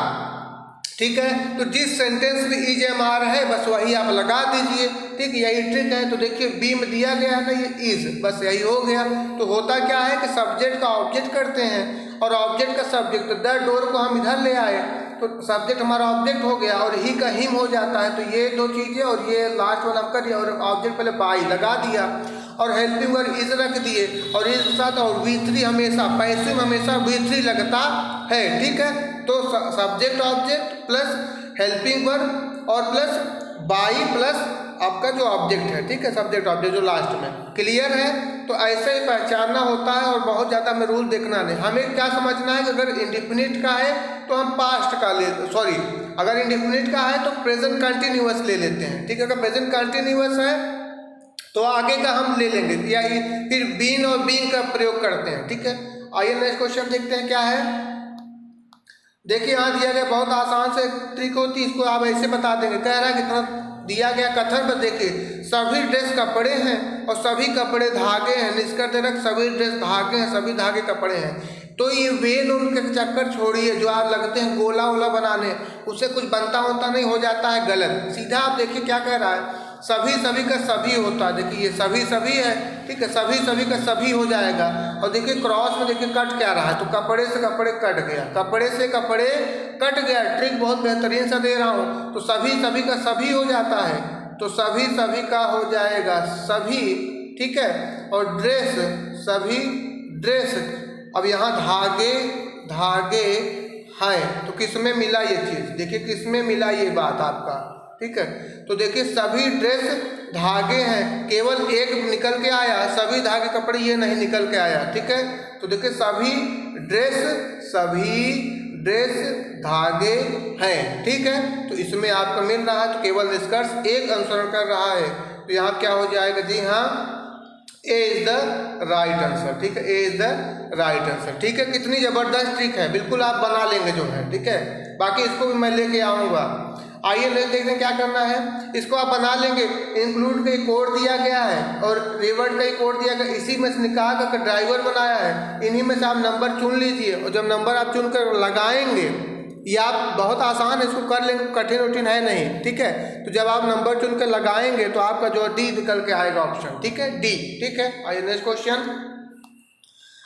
ठीक है। तो जिस सेंटेंस में इज एम आर है बस वही आप लगा दीजिए, ठीक, यही ट्रिक है। तो देखिए बी में दिया गया है ना ये इज, बस यही हो गया। तो होता क्या है कि सब्जेक्ट का ऑब्जेक्ट करते हैं और ऑब्जेक्ट का सब्जेक्ट, तो द डोर को हम इधर ले आए तो सब्जेक्ट हमारा ऑब्जेक्ट हो गया और ही का हिम हो जाता है। तो ये 2 चीज़ें और ये लास्ट वाला हम कर दिया और ऑब्जेक्ट पहले बाई लगा दिया और हेल्पिंग वर्ब इज रख दिए और इस साथ और V3 हमेशा, पैसिव हमेशा V3 लगता है, ठीक है। तो subject object plus helping verb और प्लस बाई प्लस आपका जो ऑब्जेक्ट है, ठीक है, सब्जेक्ट ऑब्जेक्ट जो लास्ट में। क्लियर है? तो ऐसे ही पहचानना होता है और बहुत ज़्यादा में रूल देखना नहीं। हमें क्या समझना है कि अगर इंडिफिनिट का है तो हम पास्ट का अगर इंडिफिनिट का है तो प्रेजेंट कंटिन्यूअस ले लेते हैं, ठीक है। अगर प्रेजेंट कंटिन्यूअस है तो आगे का हम ले लेंगे या फिर बीन और बीइंग का प्रयोग करते हैं, ठीक है। आइए नेक्स्ट क्वेश्चन देखते हैं क्या है। देखिए यहाँ दिया गया बहुत आसान से ट्रिक होती है, इसको आप ऐसे बता देंगे। कह रहा है कितना दिया गया कथन पर देखिए, सभी ड्रेस कपड़े हैं और सभी कपड़े धागे हैं, निष्कर्ष सभी ड्रेस धागे हैं, सभी धागे कपड़े हैं। तो ये वेल उनके चक्कर छोड़िए जो आप लगते हैं गोला वोला बनाने, उससे कुछ बनता होता नहीं, हो जाता है गलत। सीधा आप देखिए क्या कह रहा है, सभी सभी का सभी होता है। देखिए ये सभी सभी है, ठीक है, सभी सभी का सभी हो जाएगा। और देखिए क्रॉस में देखिए कट क्या रहा है, तो कपड़े से कपड़े कट गया, कपड़े से कपड़े कट गया। ट्रिक बहुत बेहतरीन सा दे रहा हूँ। तो सभी सभी का सभी हो जाता है, तो सभी सभी का हो जाएगा सभी, ठीक है। और ड्रेस सभी ड्रेस। अब यहाँ धागे धागे हैं, तो किस में मिला ये चीज़, देखिए किस में मिला ये बात आपका, ठीक है। तो देखिए सभी ड्रेस धागे हैं, केवल एक निकल के आया, सभी धागे कपड़े ये नहीं निकल के आया, ठीक है। तो देखिए सभी ड्रेस धागे हैं, ठीक है। तो इसमें आपका मिल रहा है, तो केवल निष्कर्ष एक अनुसरण कर रहा है। तो यहाँ क्या हो जाएगा, जी हाँ, ए इज द राइट आंसर, ठीक है, ए इज द राइट आंसर, ठीक है। कितनी ज़बरदस्त ट्रिक है, बिल्कुल आप बना लेंगे जो है, ठीक है। बाकी इसको भी मैं लेके आऊँगा। आइए नेक्स्ट देखते हैं क्या करना है। इसको आप बना लेंगे। इंक्लूड का कोड दिया गया है और रिवर्ट का कोड दिया गया, इसी में से निकाल कर ड्राइवर बनाया है। इन्हीं में से आप नंबर चुन लीजिए और जब नंबर आप चुन कर लगाएंगे, ये आप बहुत आसान है, इसको कर लेंगे, कठिन उठिन है नहीं, ठीक है। तो जब आप नंबर चुन कर लगाएंगे तो आपका जो डी निकल के आएगा ऑप्शन, ठीक है, डी, ठीक है। आइए नेक्स्ट क्वेश्चन।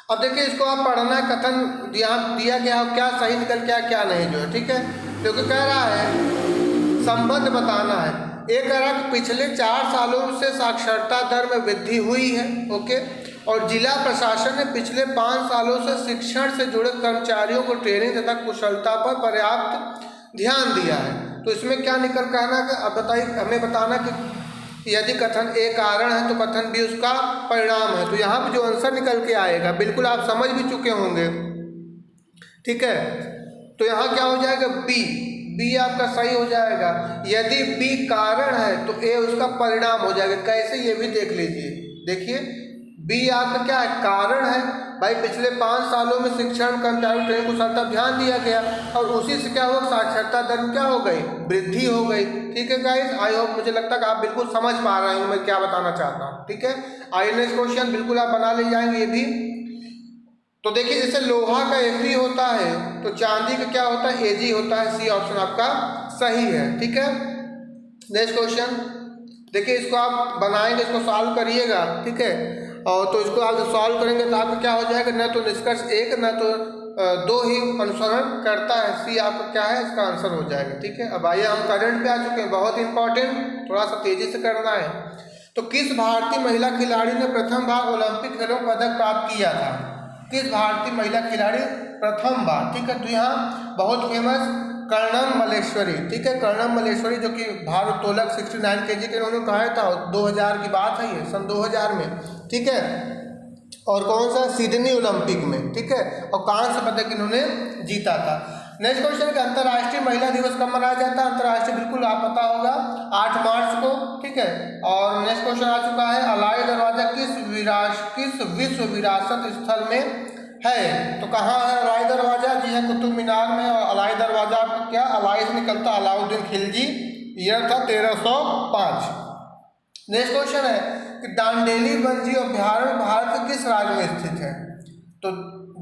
अब देखिए इसको आप पढ़ना है, कथन दिया गया हो क्या सही निकल के क्या नहीं जो है, ठीक है। क्योंकि कह रहा है संबंध बताना है। एक कह रहा है पिछले 4 सालों से साक्षरता दर में वृद्धि हुई है, ओके, और जिला प्रशासन ने पिछले 5 सालों से शिक्षण से जुड़े कर्मचारियों को ट्रेनिंग तथा कुशलता पर पर्याप्त ध्यान दिया है। तो इसमें क्या निकल कहना है, अब बताइए हमें बताना कि यदि कथन ए कारण है तो कथन बी उसका परिणाम है। तो यहाँ पे जो आंसर निकल के आएगा बिल्कुल आप समझ भी चुके होंगे, ठीक है। तो यहाँ क्या हो जाएगा, बी आपका सही हो जाएगा। यदि बी कारण है तो ए उसका परिणाम हो जाएगा। कैसे, ये भी देख लीजिए। देखिए बी आपका क्या है, कारण है भाई, पिछले 5 सालों में शिक्षण कर्मचारी ट्रेनिंग कुशलता ध्यान दिया गया और उसी से क्या हुआ, साक्षरता दर में क्या हो गई, वृद्धि हो गई। ठीक है गाइस, आई होप, मुझे लगता है कि आप बिल्कुल समझ पा रहे हैं मैं क्या बताना चाहता हूँ, ठीक है। आई नेक्स्ट क्वेश्चन बिल्कुल आप बना ले जाएंगे ये भी। तो देखिए जैसे लोहा का Fe होता है तो चांदी का क्या होता है, Ag होता है। सी ऑप्शन आपका सही है, ठीक है। नेक्स्ट क्वेश्चन देखिए, इसको आप बनाएंगे, इसको सॉल्व करिएगा, ठीक है। और तो इसको आप सॉल्व करेंगे तो आपका क्या हो जाएगा, न तो निष्कर्ष 1 न तो 2 ही अनुसरण करता है। सी आपका क्या है, इसका आंसर हो जाएगा, ठीक है। अब आइए हम करंट पे आ चुके हैं, बहुत इंपॉर्टेंट, थोड़ा सा तेजी से करना है। तो किस भारतीय महिला खिलाड़ी ने प्रथम बार ओलंपिक खेलों में पदक प्राप्त किया था? किस भारतीय महिला खिलाड़ी प्रथम बार, ठीक है। तो यहाँ बहुत फेमस कर्णम मल्लेश्वरी, ठीक है, कर्णम मल्लेश्वरी जो कि भारोत्तोलक 69 kg के उन्होंने कहा था, 2000 की बात है ये, सन 2000 में, ठीक है। और कौन सा, सिडनी ओलंपिक में, ठीक है। और कांस्य पदक इन्होंने जीता था। नेक्स्ट क्वेश्चन कि अंतर्राष्ट्रीय महिला दिवस कब मनाया जाता है? अंतर्राष्ट्रीय बिल्कुल आप पता होगा 8 मार्च को, ठीक है। और नेक्स्ट क्वेश्चन आ चुका है, अलाई दरवाजा किस विश्व विरासत स्थल में है? तो कहाँ है अलाई दरवाजा? जी है कुतुब मीनार में। और अलाई दरवाजा आपका क्या, अलाई से निकलता अलाउद्दीन खिलजी, ईयर था 1305। नेक्स्ट क्वेश्चन है कि दांडेली वन्यजीव अभ्यारण्य भारत के किस राज्य में स्थित है? तो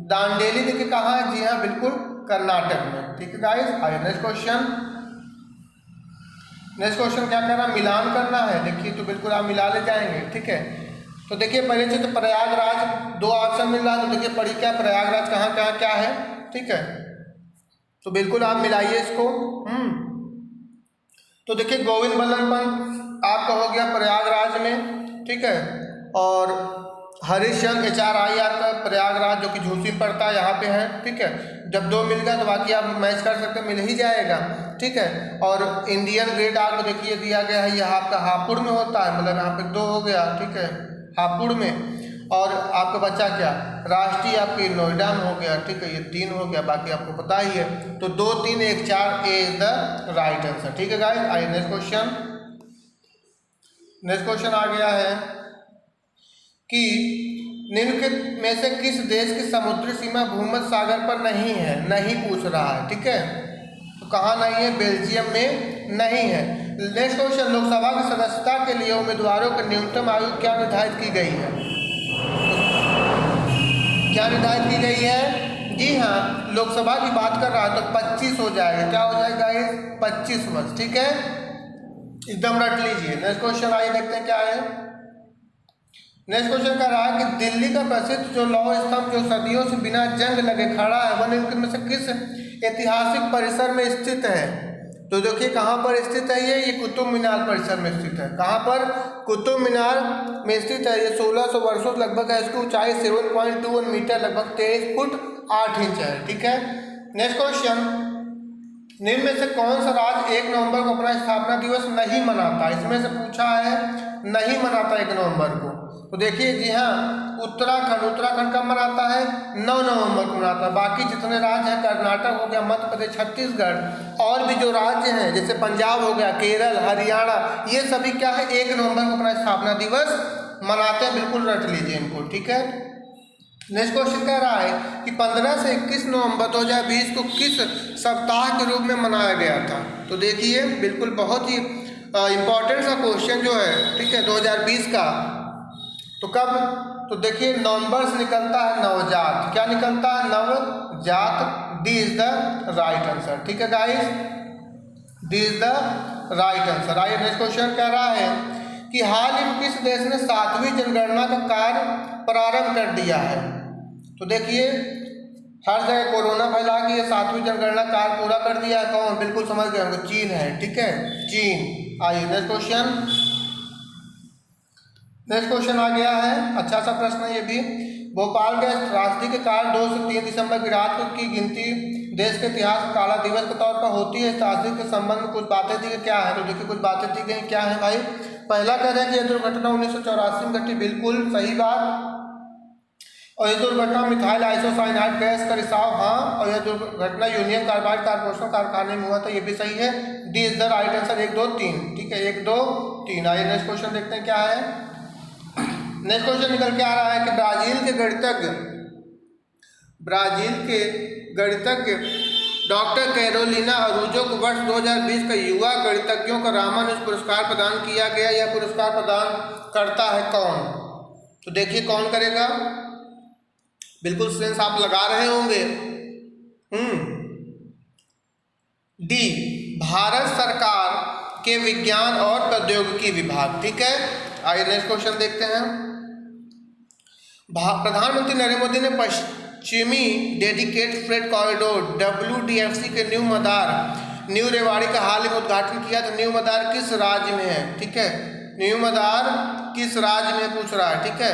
दांडेली देखिए कहाँ है, जी हाँ बिल्कुल कर्नाटक में, ठीक है गाइस। आइए नेक्स्ट क्वेश्चन क्या करना, मिलान करना है। देखिए तो बिल्कुल आप मिला ले जाएंगे, ठीक है। तो देखिए पहले तो प्रयागराज 2 ऑप्शन मिल रहा है, तो देखिए पढ़िए क्या प्रयागराज कहाँ क्या है, ठीक है। तो बिल्कुल आप मिलाइए इसको। तो देखिए गोविंद बल्लभ पंत आपका हो गया प्रयागराज में, ठीक है। और हरिश्चंद्र HRI आपका प्रयागराज जो कि झूसी पड़ता है यहाँ पे है, ठीक है। जब 2 मिल गया तो बाकी आप मैच कर सकते, मिल ही जाएगा, ठीक है। और इंडियन गेट आपको देखिए दिया गया है, यह आपका हापुड़ में होता है, मतलब यहाँ पे 2 हो गया, ठीक है, हापुड़ में। और आपका बच्चा क्या, राष्ट्रीय आपकी नोएडा में हो गया, ठीक है। ये 3 हो गया, बाकी आपको पता ही है। तो 2, 3, 1, 4 ए इज द राइट आंसर, ठीक है गाइस। आइए नेक्स्ट क्वेश्चन आ गया है कि निम्न में से किस देश की समुद्री सीमा भूमध्य सागर पर नहीं है? नहीं पूछ रहा है, ठीक है। तो कहाँ नहीं है, बेल्जियम में नहीं है। नेक्स्ट क्वेश्चन, लोकसभा की सदस्यता के लिए उम्मीदवारों की न्यूनतम आयु क्या निर्धारित की गई है? क्या निर्धारित की गई है? जी हाँ, लोकसभा की बात कर रहा है तो 25 हो जाएगा। क्या हो जाएगा गाइस, 25 वर्ष, ठीक है, एकदम रट लीजिए। नेक्स्ट क्वेश्चन आइए देखते हैं क्या है। नेक्स्ट क्वेश्चन कह रहा है कि दिल्ली का प्रसिद्ध जो लौह स्तंभ जो सदियों से बिना जंग लगे खड़ा है वह निम्न में से किस ऐतिहासिक परिसर में स्थित है? तो देखिए कहाँ पर स्थित है ये कुतुब मीनार परिसर में स्थित है। कहाँ पर? कुतुब मीनार में स्थित है। ये 1600 वर्षों लगभग है, इसकी ऊंचाई 7.21 मीटर लगभग 23 फुट 8 इंच है, ठीक है। नेक्स्ट क्वेश्चन, निम्न में से कौन सा राज्य 1 नवंबर को अपना स्थापना दिवस नहीं मनाता? इसमें से पूछा है, नहीं मनाता 1 नवंबर को। तो देखिए जी हाँ, उत्तराखंड कब मनाता है? 9 नवंबर को मनाता है। बाकी जितने राज्य हैं, कर्नाटक हो गया, मध्य प्रदेश, छत्तीसगढ़, और भी जो राज्य हैं जैसे पंजाब हो गया, केरल, हरियाणा, ये सभी क्या है 1 नवंबर को अपना स्थापना दिवस मनाते हैं। बिल्कुल रट लीजिए इनको, ठीक है। नेक्स्ट क्वेश्चन कह रहा है कि 15 से 21 नवंबर 2020 को किस सप्ताह के रूप में मनाया गया था? तो देखिए बिल्कुल बहुत ही इम्पोर्टेंट सा क्वेश्चन जो है, ठीक है, 2020 का। तो कब? तो देखिए नवंबर से निकलता है नवजात। क्या निकलता है? नवजात। D is the right answer, ठीक है guys, D is the right answer. आइए नेक्स्ट क्वेश्चन कह रहा है कि हाल ही में किस देश ने 7वीं जनगणना का कार्य प्रारंभ कर दिया है? तो देखिए हर जगह कोरोना फैला के ये 7वीं जनगणना कार्य पूरा कर दिया है कौन? बिल्कुल समझ गए होंगे, चीन है। ठीक है, चीन। आइए नेक्स्ट क्वेश्चन आ गया है, अच्छा सा प्रश्न है ये भी। भोपाल गैस त्रासदी के कारण 2 से 3 दिसंबर की रात की गिनती देश के इतिहास में काला दिवस के तौर पर होती है। इस त्रासदी के संबंध में कुछ बातें दी गई, क्या है? तो देखिए कुछ बातें दी गई, क्या है भाई? पहला कह रहे हैं कि यह दुर्घटना 1984 में घटी, बिल्कुल सही बात। और यह दुर्घटना मिथाइल आइसोसाइनाइड गैस का रिसाव, हाँ। और यह दुर्घटना यूनियन कार्बाइड कारपोरेशन कारखाने में हुआ था, ये भी सही है। D is the right answer, 1 2 3। ठीक है, 1 2 3। आइए नेक्स्ट क्वेश्चन देखते हैं क्या है। नेक्स्ट क्वेश्चन निकल के आ रहा है कि ब्राजील के गणितज्ञ डॉक्टर कैरोलिना अरूजो को वर्ष 2020 का युवा गणितज्ञों का रामानुज पुरस्कार प्रदान किया गया। यह पुरस्कार प्रदान करता है कौन? तो देखिए कौन करेगा, बिल्कुल सेंस आप लगा रहे होंगे। डी, भारत सरकार के विज्ञान और प्रौद्योगिकी विभाग। ठीक है, आइए नेक्स्ट क्वेश्चन देखते हैं। प्रधानमंत्री नरेंद्र मोदी ने पश्चिमी डेडिकेटेड फ्रेट कॉरिडोर WDFC के न्यू रेवाड़ी का हाल ही में उद्घाटन किया। तो न्यू मदार किस राज्य में है? ठीक है, न्यू मदार किस राज्य में पूछ रहा है। ठीक है,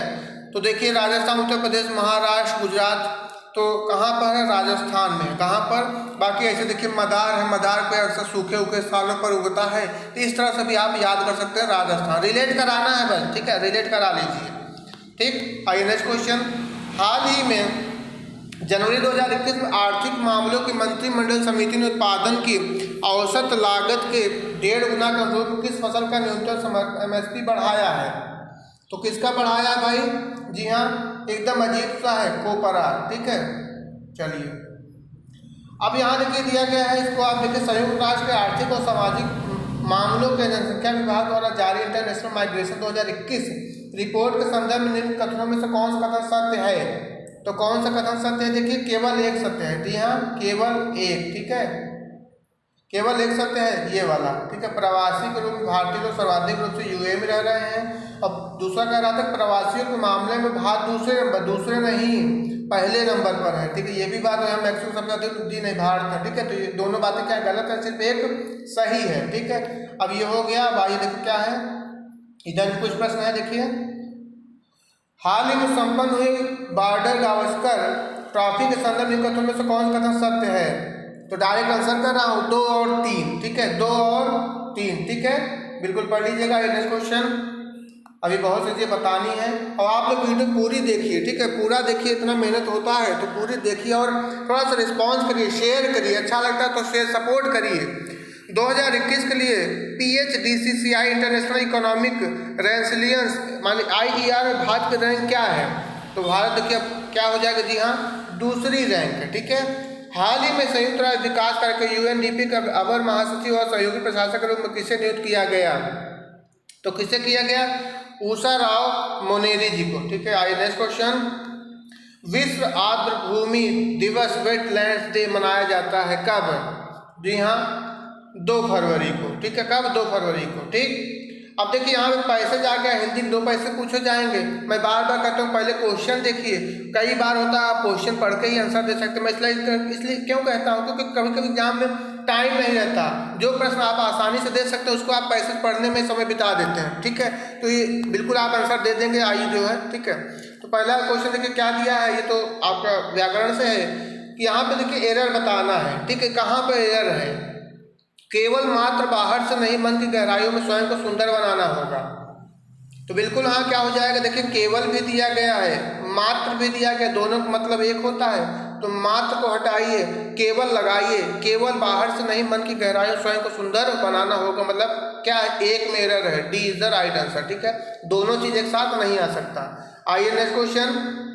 तो देखिए राजस्थान, उत्तर प्रदेश, महाराष्ट्र, गुजरात, तो कहाँ पर है? राजस्थान में। कहाँ पर? बाकी ऐसे देखिए मदार है, मदार पे अक्सर सूखे स्थानों पर उगता है, तो इस तरह से भी आप याद कर सकते हैं राजस्थान। रिलेट कराना है बस, ठीक है, रिलेट करा लीजिए। ठीक, आइए नेक्स्ट क्वेश्चन। हाल ही में जनवरी 2021 में आर्थिक मामलों की मंत्रिमंडल समिति ने उत्पादन की औसत लागत के 1.5 गुना के अनुरूप किस फसल का न्यूनतम MSP बढ़ाया है? तो किसका बढ़ाया है भाई? जी हाँ, एकदम अजीब सा है, कोपरा। ठीक है, चलिए अब यहाँ देखिए दिया गया है, इसको आप देखिए संयुक्त राष्ट्र के आर्थिक और सामाजिक मामलों के जनसंख्या विभाग द्वारा जारी इंटरनेशनल माइग्रेशन 2021 रिपोर्ट के संदर्भ में निम्न कथनों में से कौन सा कथन सत्य है? तो कौन सा कथन सत्य है? देखिए केवल एक सत्य है। जी हाँ, केवल एक। ठीक है, केवल एक सत्य है, ये वाला। ठीक है, प्रवासी के रूप में भारतीय लोग सर्वाधिक रूप से UAE में रह रहे हैं। अब दूसरा कह रहा था प्रवासियों के मामले में भारत दूसरे नहीं पहले नंबर पर है। ठीक है, ये भी बात है, मैक्सिमम सबसे अधिक जी नहीं भारत है। ठीक है, तो ये दोनों बातें क्या गलत है? सिर्फ एक सही है। ठीक है, अब ये हो गया। अब आइए देखो क्या है, इधर कुछ प्रश्न है। देखिए हाल ही में संपन्न हुई बॉर्डर गावस्कर ट्रॉफी के संदर्भ में कथनों में से कौन सा कथन सत्य है? तो डायरेक्ट आंसर कर रहा हूँ, 2 और 3। ठीक है, 2 और 3। ठीक है, बिल्कुल पढ़ लीजिएगा। नेक्स्ट क्वेश्चन, अभी बहुत सी चीज़ें बतानी है और आप लोग वीडियो पूरी देखिए। ठीक है, पूरा देखिए, इतना मेहनत होता है तो पूरी देखिए और थोड़ा सा रिस्पॉन्स करिए, शेयर करिए, अच्छा लगता है तो शेयर सपोर्ट करिए। 2021 के लिए PHDCCI इंटरनेशनल इकोनॉमिक रेसिलियंस माने IER में भारत की रैंक क्या है? तो भारत देखिए अब क्या हो जाएगा? जी हाँ, दूसरी रैंक है। ठीक है, हाल ही में संयुक्त राष्ट्र विकास कार्यक्रम UNDP का अवर महासचिव और सहयोगी प्रशासक के रूप में किसे नियुक्त किया गया? तो किसे किया गया? उषा राव मोनेरी जी को। ठीक है, आइए नेक्स्ट क्वेश्चन। विश्व आर्द्र भूमि दिवस वेटलैंड्स डे मनाया जाता है कब? जी हाँ, 2 फरवरी को। ठीक है, कब? 2 फरवरी को। ठीक, अब देखिए यहाँ पे पैसे जाके हिंदी में 2 पैसे पूछे जाएंगे। मैं बार बार कहता हूँ पहले क्वेश्चन देखिए, कई बार होता है आप क्वेश्चन पढ़ के ही आंसर दे सकते हैं। मैं इसलिए क्यों कहता हूँ, क्योंकि कभी कभी एग्जाम में टाइम नहीं रहता। जो प्रश्न आप आसानी से दे सकते हैं उसको आप पैसे पढ़ने में समय बिता देते हैं। ठीक है, तो ये बिल्कुल आप आंसर दे देंगे आई जो है। ठीक है, तो पहला क्वेश्चन देखिए क्या दिया है, ये तो आपका व्याकरण से है कि यहाँ पे देखिए एरर बताना है। ठीक है, कहाँ पर एरर है? केवल मात्र बाहर से नहीं, मन की गहराइयों में स्वयं को सुंदर बनाना होगा। तो बिल्कुल हाँ, क्या हो जाएगा? देखिए केवल भी दिया गया है, मात्र भी दिया गया, दोनों का मतलब एक होता है। तो मात्र को हटाइए, केवल लगाइए। केवल बाहर से नहीं, मन की गहराइयों में स्वयं को सुंदर बनाना होगा, मतलब क्या है? एक में एरर है, D is the right answer. ठीक है, दोनों चीज एक साथ नहीं आ सकता। आइए नेक्स्ट क्वेश्चन।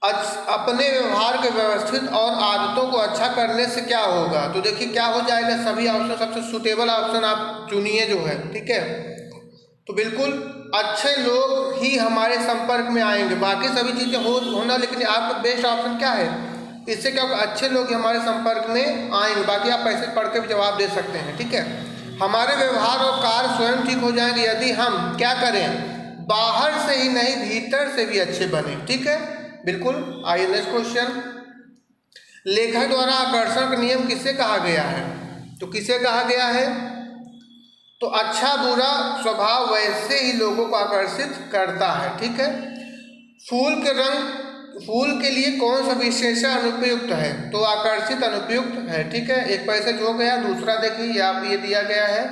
अपने व्यवहार के व्यवस्थित और आदतों को अच्छा करने से क्या होगा? तो देखिए क्या हो जाएगा, सभी ऑप्शन सबसे सुटेबल ऑप्शन आप चुनिए जो है। ठीक है, तो बिल्कुल अच्छे लोग ही हमारे संपर्क में आएंगे, बाकी सभी चीज़ें होना, लेकिन आपका बेस्ट ऑप्शन क्या है? इससे क्या होगा? अच्छे लोग हमारे संपर्क में आएंगे, बाकी आप पैसे पढ़ के भी जवाब दे सकते हैं। ठीक है, हमारे व्यवहार और कार्य स्वयं ठीक हो जाएंगे यदि हम क्या करें? बाहर से ही नहीं, भीतर से भी अच्छे बने। ठीक है, बिल्कुल। आइए नेक्स्ट क्वेश्चन, लेखक द्वारा आकर्षण का नियम किसे कहा गया है? तो किसे कहा गया है? तो अच्छा बुरा स्वभाव वैसे ही लोगों को आकर्षित करता है, ठीक है। फूल के रंग, फूल के लिए कौन सा विशेषण अनुपयुक्त है? तो आकर्षित अनुपयुक्त है, ठीक है। एक पैसेज हो गया। दूसरा देखिए आप ये दिया गया है,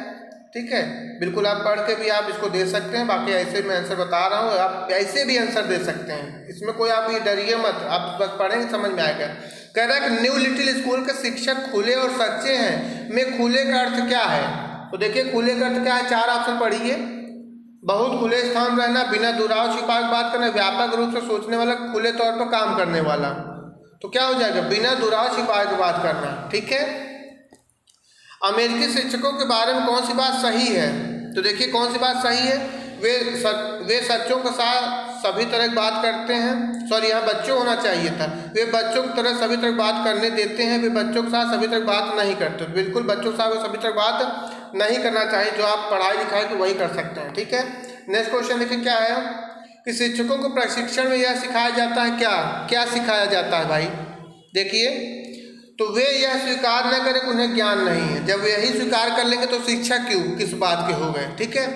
ठीक है। बिल्कुल आप पढ़ के भी आप इसको दे सकते हैं, बाकी ऐसे मैं आंसर बता रहा हूँ, आप ऐसे भी आंसर दे सकते हैं, इसमें कोई आप ये डरिए मत, आप बस पढ़ेंगे समझ में आएगा। कह रहा है कि न्यू लिटिल स्कूल के शिक्षक खुले और सच्चे हैं में खुले का अर्थ क्या है? तो देखिए खुले का अर्थ क्या है, चार ऑप्शन पढ़िए। बहुत खुले स्थान रहना, बिना दुराव छिपाए बात करना, व्यापक रूप से सोचने वाला, खुले तौर पर काम करने वाला। तो क्या हो जाएगा? बिना दुराव छिपाए के बात करना, ठीक है। अमेरिकी शिक्षकों के बारे में कौन सी बात सही है? तो देखिए कौन सी बात सही है, वे सच्चों के साथ सभी तरह की बात करते हैं, सॉरी यहाँ बच्चों होना चाहिए था, वे बच्चों की तरह सभी तरह बात करने देते हैं, वे बच्चों के साथ सभी तरह बात नहीं करते। बिल्कुल बच्चों के साथ सभी तरह बात नहीं करना चाहिए, जो आप पढ़ाई लिखाई तो वही कर सकते हैं, ठीक है। नेक्स्ट क्वेश्चन देखिए क्या है कि शिक्षकों को प्रशिक्षण में यह सिखाया जाता है, क्या सिखाया जाता है भाई? देखिए तो वे यह स्वीकार न करें कि उन्हें ज्ञान नहीं है। जब वे यही स्वीकार कर लेंगे तो शिक्षा क्यों, किस बात के हो गए, ठीक है।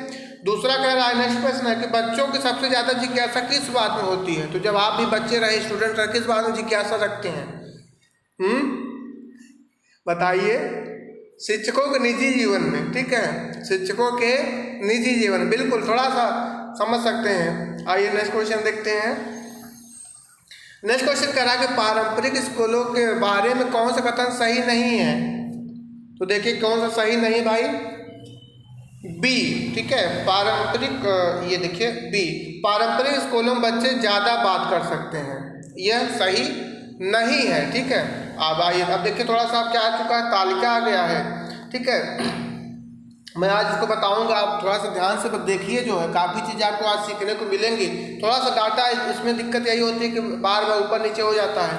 दूसरा कह रहा है, नेक्स्ट प्रश्न है कि बच्चों की सबसे ज़्यादा जिज्ञासा किस बात में होती है? तो जब आप भी बच्चे रहे, स्टूडेंट रहे, किस बात में जिज्ञासा रखते हैं? बताइए। शिक्षकों के निजी जीवन में, ठीक है, शिक्षकों के निजी जीवन, बिल्कुल थोड़ा सा समझ सकते हैं। आइए नेक्स्ट क्वेश्चन देखते हैं। नेक्स्ट क्वेश्चन कह रहा है कि पारंपरिक स्कूलों के बारे में कौन सा कथन सही नहीं है? तो देखिए कौन सा सही नहीं भाई? बी, ठीक है। पारंपरिक, ये देखिए बी, पारंपरिक स्कूलों में बच्चे ज़्यादा बात कर सकते हैं, यह सही नहीं है, ठीक है। अब आइए अब देखिए थोड़ा सा क्या आ चुका है, तालिका आ गया है, ठीक है। मैं आज इसको बताऊंगा, आप थोड़ा सा ध्यान से देखिए, जो है काफ़ी चीज़ें आपको आज सीखने को मिलेंगी। थोड़ा सा डाटा इसमें दिक्कत यही होती है कि बार बार ऊपर नीचे हो जाता है,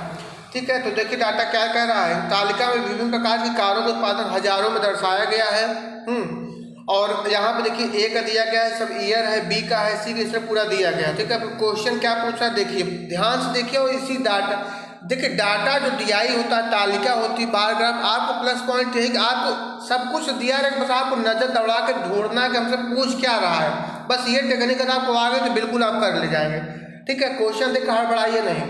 ठीक है। तो देखिए डाटा क्या कह रहा है, तालिका में विभिन्न प्रकार की कारों का उत्पादन हजारों में दर्शाया गया है। और यहाँ पे देखिए ए का दिया गया है, सब ईयर है, बी का है, सी का, इसमें पूरा दिया गया है, ठीक है। क्वेश्चन क्या पूछा है देखिए, ध्यान से देखिए। और इसी डाटा देखिए, डाटा जो दिया ही होता है, तालिका होती है, बार ग्राफ, आपको प्लस पॉइंट है कि आपको सब कुछ दिया रहे, बस आपको नज़र दौड़ा के ढूंढना है कि हमसे पूछ क्या रहा है, बस ये टेक्निक अगर आपको आ गए तो बिल्कुल आप कर ले जाएंगे, ठीक है। क्वेश्चन देखकर हड़बड़ाइए नहीं।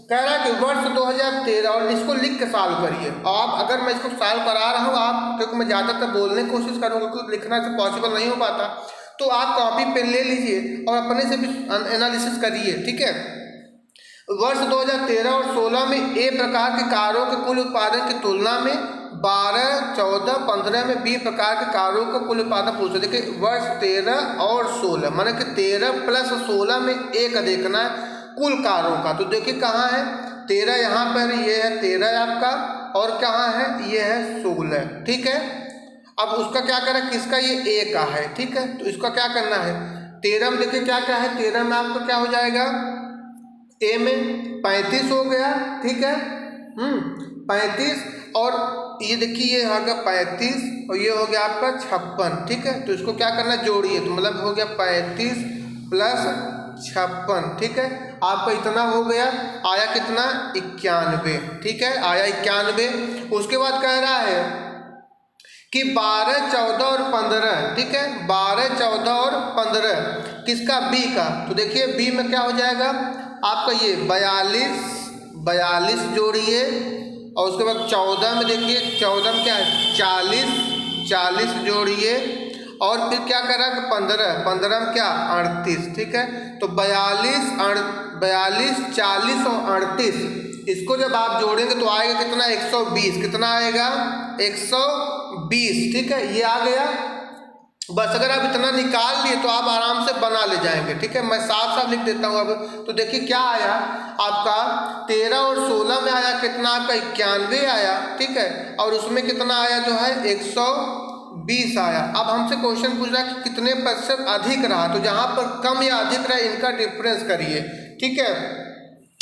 कह रहा है कि वर्ष 2013, और इसको लिख के सॉल्व करिए। आप अगर मैं इसको सॉल्व करा रहा हूँ, आप क्योंकि मैं ज़्यादातर बोलने की कोशिश करूँगा क्योंकि लिखना से पॉसिबल नहीं हो पाता, तो आप कॉपी पेन ले लीजिए और अपने से भी एनालिसिस करिए, ठीक है। वर्ष 2013 और 16 में ए प्रकार के कारों के कुल उत्पादन की तुलना में 12, 14, 15 में बी प्रकार के कारों का कुल उत्पादन पूछा। देखिए वर्ष 13 और 16 माने कि 13 प्लस 16 में ए का देखना है कुल कारों का। तो देखिए कहाँ है 13, यहाँ पर ये है 13 आपका, और कहाँ है ये है 16, ठीक है। अब उसका क्या करें, किसका, ये ए का है, ठीक है। तो इसका क्या करना है, 13 में देखिए क्या क्या है, 13 में आपका क्या हो जाएगा, ए में 35 हो गया, ठीक है। 35, और ये देखिए ये हो गया 35 और ये हो गया आपका 56, ठीक है। तो इसको क्या करना, जोड़िए, तो मतलब हो गया 35 प्लस 56, ठीक है। आपका इतना हो गया, आया कितना 91, ठीक है, आया 91। उसके बाद कह रहा है कि 12, 14 और 15, ठीक है, 12, 14 और 15 किसका, बी का। तो देखिए बी में क्या हो जाएगा आपका ये 42 जोड़िए, और उसके बाद 14 में देखिए 14 में क्या है 40 जोड़िए, और फिर क्या करा कि 15 में क्या 38, ठीक है। तो 42, 40 और 38, इसको जब आप जोड़ेंगे तो आएगा कितना 120, कितना आएगा 120, ठीक है, ये आ गया। बस अगर आप इतना निकाल लिए तो आप आराम से बना ले जाएंगे, ठीक है। मैं साफ साफ लिख देता हूँ अब। तो देखिए क्या आया आपका 13 और 16 में आया कितना आपका 91 आया, ठीक है, और उसमें कितना आया जो है 120 आया। अब हमसे क्वेश्चन पूछ रहा है कि कितने प्रतिशत अधिक रहा, तो जहाँ पर कम या अधिक रहा इनका डिफरेंस करिए, ठीक है,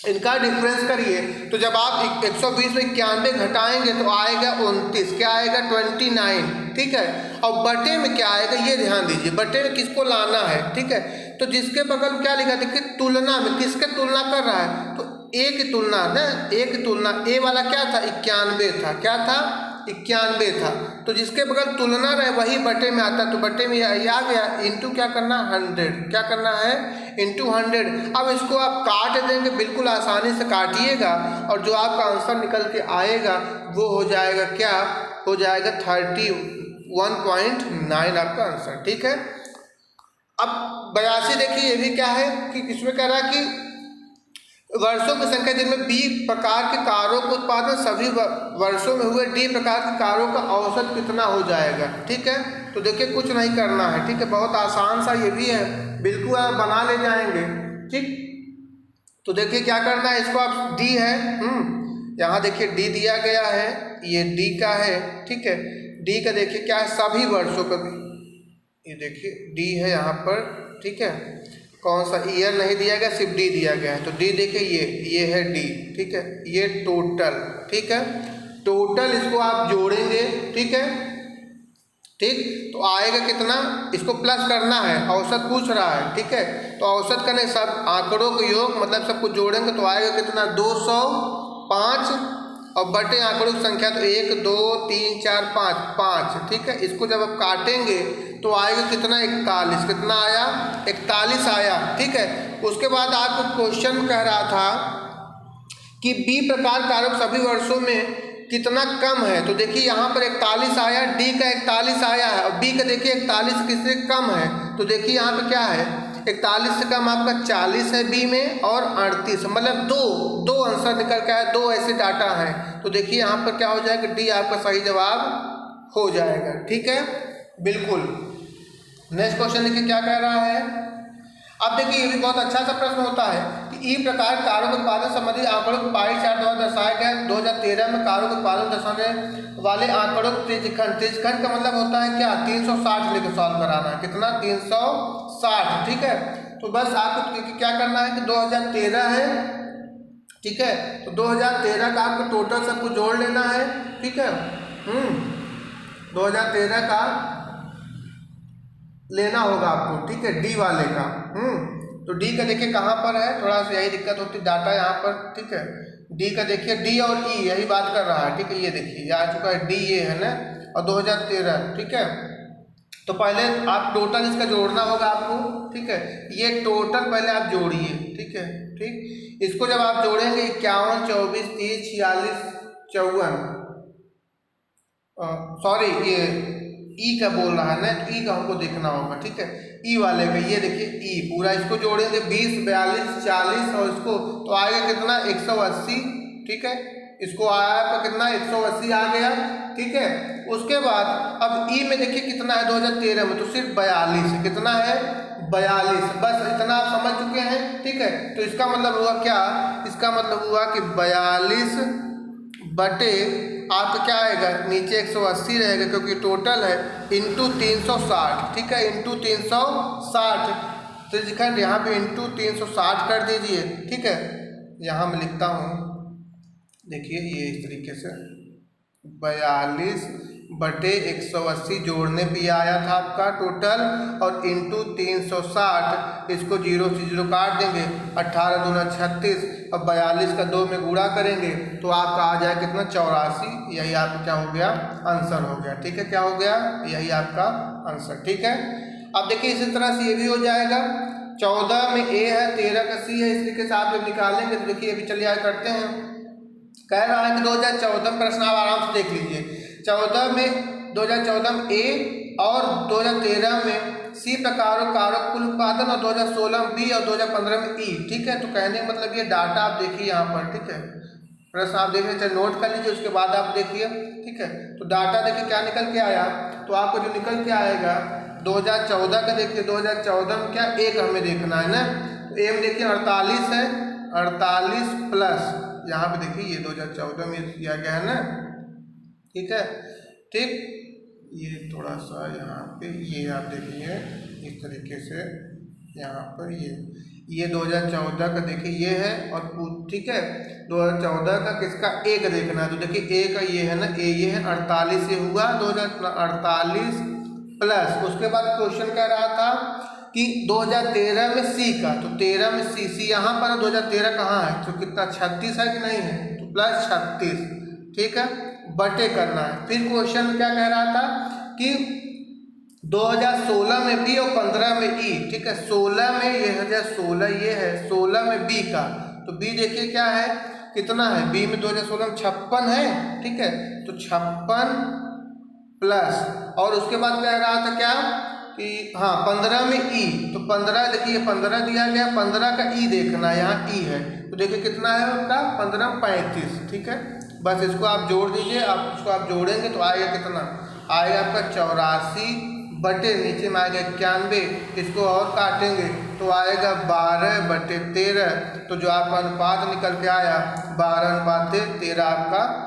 इनका डिफरेंस करिए। तो जब आप 120 में 91 घटाएंगे तो आएगा 29, क्या आएगा 29, ठीक है। और बटे में क्या आएगा ये ध्यान दीजिए, बटे में किसको लाना है, ठीक है। तो जिसके बगल में क्या लिखा देखिए तुलना में, किसके तुलना कर रहा है, तो ए की तुलना ना, ए की तुलना, ए वाला क्या था 91 था, क्या था 91 था, तो जिसके बगल तुलना रहे वही बटे में आता, तो बटे में आ गया, इंटू क्या करना 100, क्या करना है इंटू 100। अब इसको आप काट देंगे, बिल्कुल आसानी से काटिएगा और जो आपका आंसर निकल के आएगा वो हो जाएगा, क्या हो जाएगा 31.9 आपका आंसर। ठीक है, अब 82 देखिए, ये भी क्या है कि इसमें कह रहा है कि वर्षों की संख्या जिनमें बी प्रकार के कारों का उत्पादन सभी वर्षों में हुए डी प्रकार के कारों का औसत कितना हो जाएगा। ठीक है, तो देखिए कुछ नहीं करना है, ठीक है, बहुत आसान सा ये भी है, बिल्कुल आप बना ले जाएंगे। ठीक, तो देखिए क्या करना है, इसको आप डी है, यहाँ देखिए डी दिया गया है, ये डी का है। ठीक है, डी का देखिए क्या है सभी वर्षों का, ये देखिए डी है यहाँ पर। ठीक है, कौन सा ईयर नहीं दिया गया, सिर्फ डी दिया गया है, तो डी देखिए ये है डी। ठीक है, ये टोटल, ठीक है, टोटल इसको आप जोड़ेंगे। ठीक है, ठीक, तो आएगा कितना, इसको प्लस करना है, औसत पूछ रहा है। ठीक है, तो औसत करने सब आंकड़ों को योग मतलब सब कुछ जोड़ेंगे तो आएगा कितना 205 और बटे आंकड़ों की संख्या तो 1 2 3 4 5। ठीक है, इसको जब आप काटेंगे तो आएगा कितना 41, कितना आया 41 आया। ठीक है, उसके बाद आपको क्वेश्चन कह रहा था कि बी प्रकार कारक सभी वर्षों में कितना कम है, तो देखिए यहाँ पर 41 आया, डी का 41 आया है और बी का देखिए 41 किससे कम है, तो देखिए यहाँ पे क्या है 41 से कम आपका 40 है बी में और 38, मतलब दो आंसर निकल के आया, 2 ऐसे डाटा हैं, तो देखिए यहाँ पर क्या हो जाएगा डी आपका सही जवाब हो जाएगा। ठीक है, बिल्कुल। नेक्स्ट क्वेश्चन देखिए क्या कह रहा है, अब देखिए ये भी बहुत अच्छा सा प्रश्न होता है कि ई प्रकार कारों के उत्पादन संबंधी आंकड़ों को पाई चार्ट द्वारा दर्शाया गया। 2013 में कारों के उत्पादन दर्शाने वाले आंकड़ों को त्रिज्यखंड का मतलब होता है क्या 360 लेकर सॉल्व कराना है, कितना 360। ठीक है, तो बस आपको क्या करना है कि 2013 है। ठीक है, तो 2013 का आपको टोटल सब कुछ जोड़ लेना है। ठीक है, 2013 का लेना होगा आपको। ठीक है, डी वाले का। तो डी का देखिए कहाँ पर है, थोड़ा सा यही दिक्कत होती है, डाटा यहाँ पर। ठीक है, डी का देखिए डी और ई यही बात कर रहा है। ठीक है, ये देखिए ये आ चुका है डी, ये है ना, और 2013। ठीक है, तो पहले आप टोटल इसका जोड़ना होगा आपको। ठीक है, ये टोटल पहले आप जोड़िए। ठीक है, ठीक, इसको जब आप जोड़ेंगे 51 24 30 46 54, सॉरी ये ई का बोल रहा है ना, तो ई का हमको देखना होगा। ठीक है, ई वाले का ये देखिए ई पूरा इसको जोड़ेंगे 20 42 40 और इसको तो आएगा कितना 180। ठीक है, इसको आया तो कितना 180 आ गया। ठीक है, उसके बाद अब ई में देखिए कितना है 2013 में, तो सिर्फ 42 है, कितना है 42, बस इतना आप समझ चुके हैं। ठीक है, तो इसका मतलब हुआ क्या, इसका मतलब हुआ कि 42 बटे आपका क्या आएगा नीचे 180 रहेगा क्योंकि टोटल है इंटू 360। ठीक है, इंटू 360 त्रिज्यखंड यहाँ पे इंटू 360 कर दीजिए। ठीक है, यहाँ मैं लिखता हूँ, देखिए ये इस तरीके से 42 बटे 180 जोड़ने पे आया था आपका टोटल और इंटू 360, इसको 0 से 0 काट देंगे, 18 दूना 36 और 42 का 2 में गुणा करेंगे तो आपका आ जाए कितना 84। यही आपका क्या हो गया आंसर हो गया। ठीक है, क्या हो गया, यही आपका आंसर। ठीक है, अब देखिए इसी तरह से ये भी हो जाएगा। 14 में ए है, 13 का सी है, इस तरीके से आप जब निकालेंगे तो देखिए अभी चलिए आगे करते हैं। कह रहा है कि 2014 में प्रश्न आप आराम से देख लीजिए। 2014 में ए और 2013 में सी प्रकारों कारक कुल उत्पादन और 2016 में बी और 2015 में ई। ठीक है, तो कहने का मतलब ये डाटा आप देखिए यहाँ पर। ठीक है, प्रश्न आप देख लीजिए, नोट कर लीजिए, उसके बाद आप देखिए। ठीक है, तो डाटा देखिए क्या निकल के आया, तो आपको जो निकल के आएगा 2014 का देखिए, 2014 में क्या एक हमें देखना है ना, तो ए में देखिए 48 है, 48 प्लस यहाँ पे देखिए ये 2014 में किया गया है ना। ठीक है, ठीक, ये थोड़ा सा यहाँ पे ये आप देखिए इस तरीके से यहाँ पर ये 2014 का देखिए ये है और ठीक है 2014 का किसका ए का देखना है, तो देखिए ए का ये है ना, ए ये है 48 से हुआ 2048 प्लस। उसके बाद क्वेश्चन कह रहा था कि 2013 में सी का, तो 13 में सी यहाँ पर 2013 कहाँ है, तो कितना 36 है कि नहीं है, तो प्लस 36, ठीक है, बटे करना है। फिर क्वेश्चन क्या कह रहा था कि 2016 में बी और 15 में ई, ठीक है, 16 में ये है 16, ये है 16 में बी का, तो बी देखिए क्या है, कितना है, बी में 2016 में 56 है, ठीक है, तो 56 प्लस, और उसके बाद कह रहा था क्या कि हाँ 15 में ई, तो 15 देखिए 15 दिया गया, 15 का ई देखना है, यहाँ ई है, तो देखिए कितना है आपका 15 35, ठीक है, बस इसको आप जोड़ दीजिए, आप इसको आप जोड़ेंगे तो आएगा कितना, आएगा आपका 84 बटे नीचे में आएगा 91, इसको और काटेंगे तो आएगा 12 बटे 13, तो जो आपका अनुपात निकल के आया 12:13 आपका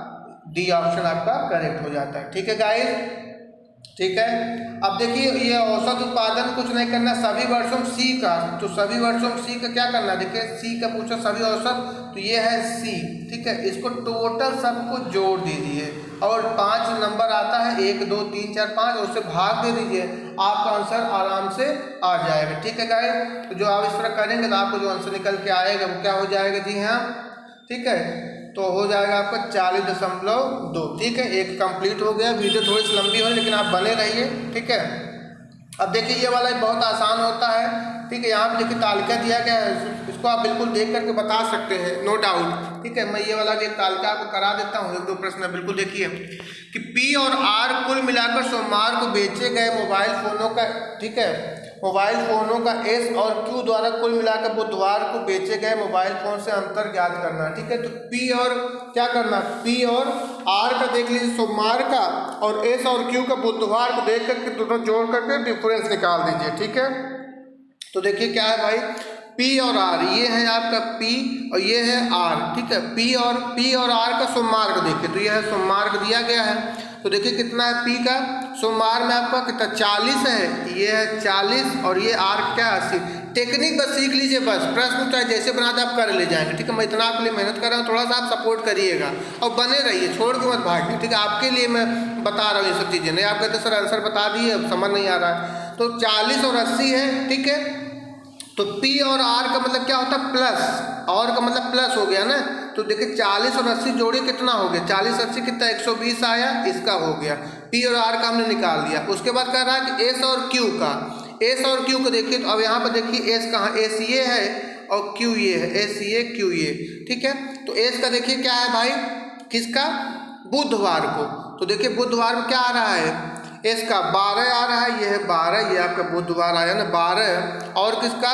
डी ऑप्शन आपका करेक्ट हो जाता है। ठीक है गाइस, ठीक है। अब देखिए ये औसत उत्पादन कुछ नहीं करना, सभी वर्षों में सी का, तो सभी वर्षों में सी का क्या करना, देखिए सी का पूछा सभी औसत, तो ये है सी, ठीक है, इसको टोटल सबको जोड़ दीजिए और 5 नंबर आता है 1 2 3 4 5, उससे भाग दे दीजिए, आपका आंसर आराम से आ जाएगा। ठीक है गाइस, तो जो आप इस तरह करेंगे तो आपको जो आंसर निकल के आएगा वो क्या हो जाएगा, जी हाँ, ठीक है, तो हो जाएगा आपका 40.2। ठीक है, एक कंप्लीट हो गया। वीडियो थोड़ी सी लंबी हो लेकिन आप बने रहिए। ठीक है, अब देखिए ये वाला बहुत आसान होता है। ठीक है, यहाँ पे देखिए तालिका दिया गया है, इसको आप बिल्कुल देख करके बता सकते हैं, नो डाउट। ठीक है, मैं ये वाला एक तालिका आपको करा देता हूँ, 1-2 प्रश्न बिल्कुल देखिए कि पी और आर कुल मिलाकर सोमवार को बेचे गए मोबाइल फ़ोनों का, ठीक है, मोबाइल फ़ोनों का एस और क्यू द्वारा कुल मिलाकर बुधवार को बेचे गए मोबाइल फ़ोन से अंतर ज्ञात करना। ठीक है, तो पी और क्या करना, पी और आर का देख लीजिए सोमवार का, और एस और क्यू का बुधवार को देख करके दोनों जोड़ करके डिफरेंस निकाल दीजिए। ठीक है, तो देखिए क्या है भाई, पी और आर, ये है आपका पी और ये है आर। ठीक है, पी और आर का सोमवार को देखिए, तो ये है सोमवार को दिया गया है, तो देखिए कितना है पी का सोमवार में आपका कितना 40 है, ये है 40 और ये आर क्या 80। टेक्निक बस सीख लीजिए, बस प्रश्न चाहे जैसे बनाते आप कर ले जाएंगे। ठीक है, मैं इतना आपके लिए मेहनत कर रहा हूँ, थोड़ा सा आप सपोर्ट करिएगा और बने रहिए, छोड़ के मत भागिए। ठीक है, आपके लिए मैं बता रहा हूँ ये सब चीज़ें, नहीं आप कहते सर आंसर बता दिए अब समझ नहीं आ रहा है, तो 40 और 80 है। ठीक है, तो P और R का मतलब क्या होता है प्लस, और का मतलब प्लस हो गया ना, तो देखिए 40 और 80 जोड़े कितना हो गया, 40 80 कितना 120 आया, इसका हो गया। P और R का हमने निकाल दिया। उसके बाद कह रहा है कि S और Q का, S और Q को देखिए, तो अब यहाँ पर देखिए S कहाँ, S ये है और Q ये है, S ये Q ये। ठीक है, तो S का देखिए क्या है भाई, किसका, बुधवार को, तो देखिए बुधवार में क्या आ रहा है, इसका 12 आ रहा है, ये है 12, ये आपका बुधवार आया ना 12, और किसका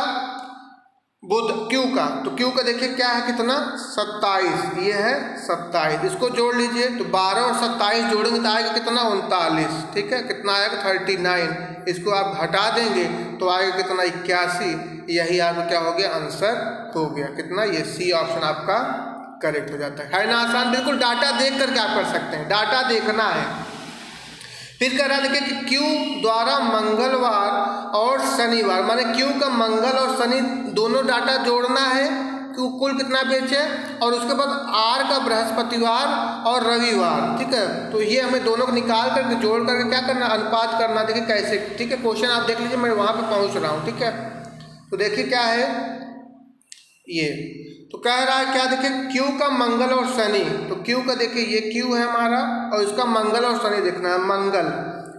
बुध क्यू का, तो क्यू का देखिए क्या है कितना 27, ये है 27, इसको जोड़ लीजिए, तो 12 और 27 जोड़ेंगे तो आएगा कितना 39। ठीक है, कितना आएगा 39, इसको आप हटा देंगे तो आएगा कितना 81, यही आपका क्या हो गया आंसर हो गया कितना, ये सी ऑप्शन आपका करेक्ट हो जाता है ना आसान, बिल्कुल डाटा देख करके आप कर सकते हैं, डाटा देखना है। फिर कह रहा देखिए कि Q द्वारा मंगलवार और शनिवार, माने Q का मंगल और शनि दोनों डाटा जोड़ना है, Q कुल कितना बेचे, और उसके बाद R का बृहस्पतिवार और रविवार। ठीक है, तो ये हमें दोनों को निकाल करके जोड़ करके क्या करना, अनुपात करना। देखिए कैसे, ठीक है, क्वेश्चन आप देख लीजिए, मैं वहाँ पे पहुँच रहा हूँ। ठीक है, तो देखिए क्या है ये, तो कह रहा है क्या, देखिए Q का मंगल और शनि, तो Q का देखिए ये Q है हमारा, और इसका मंगल और शनि देखना है, मंगल,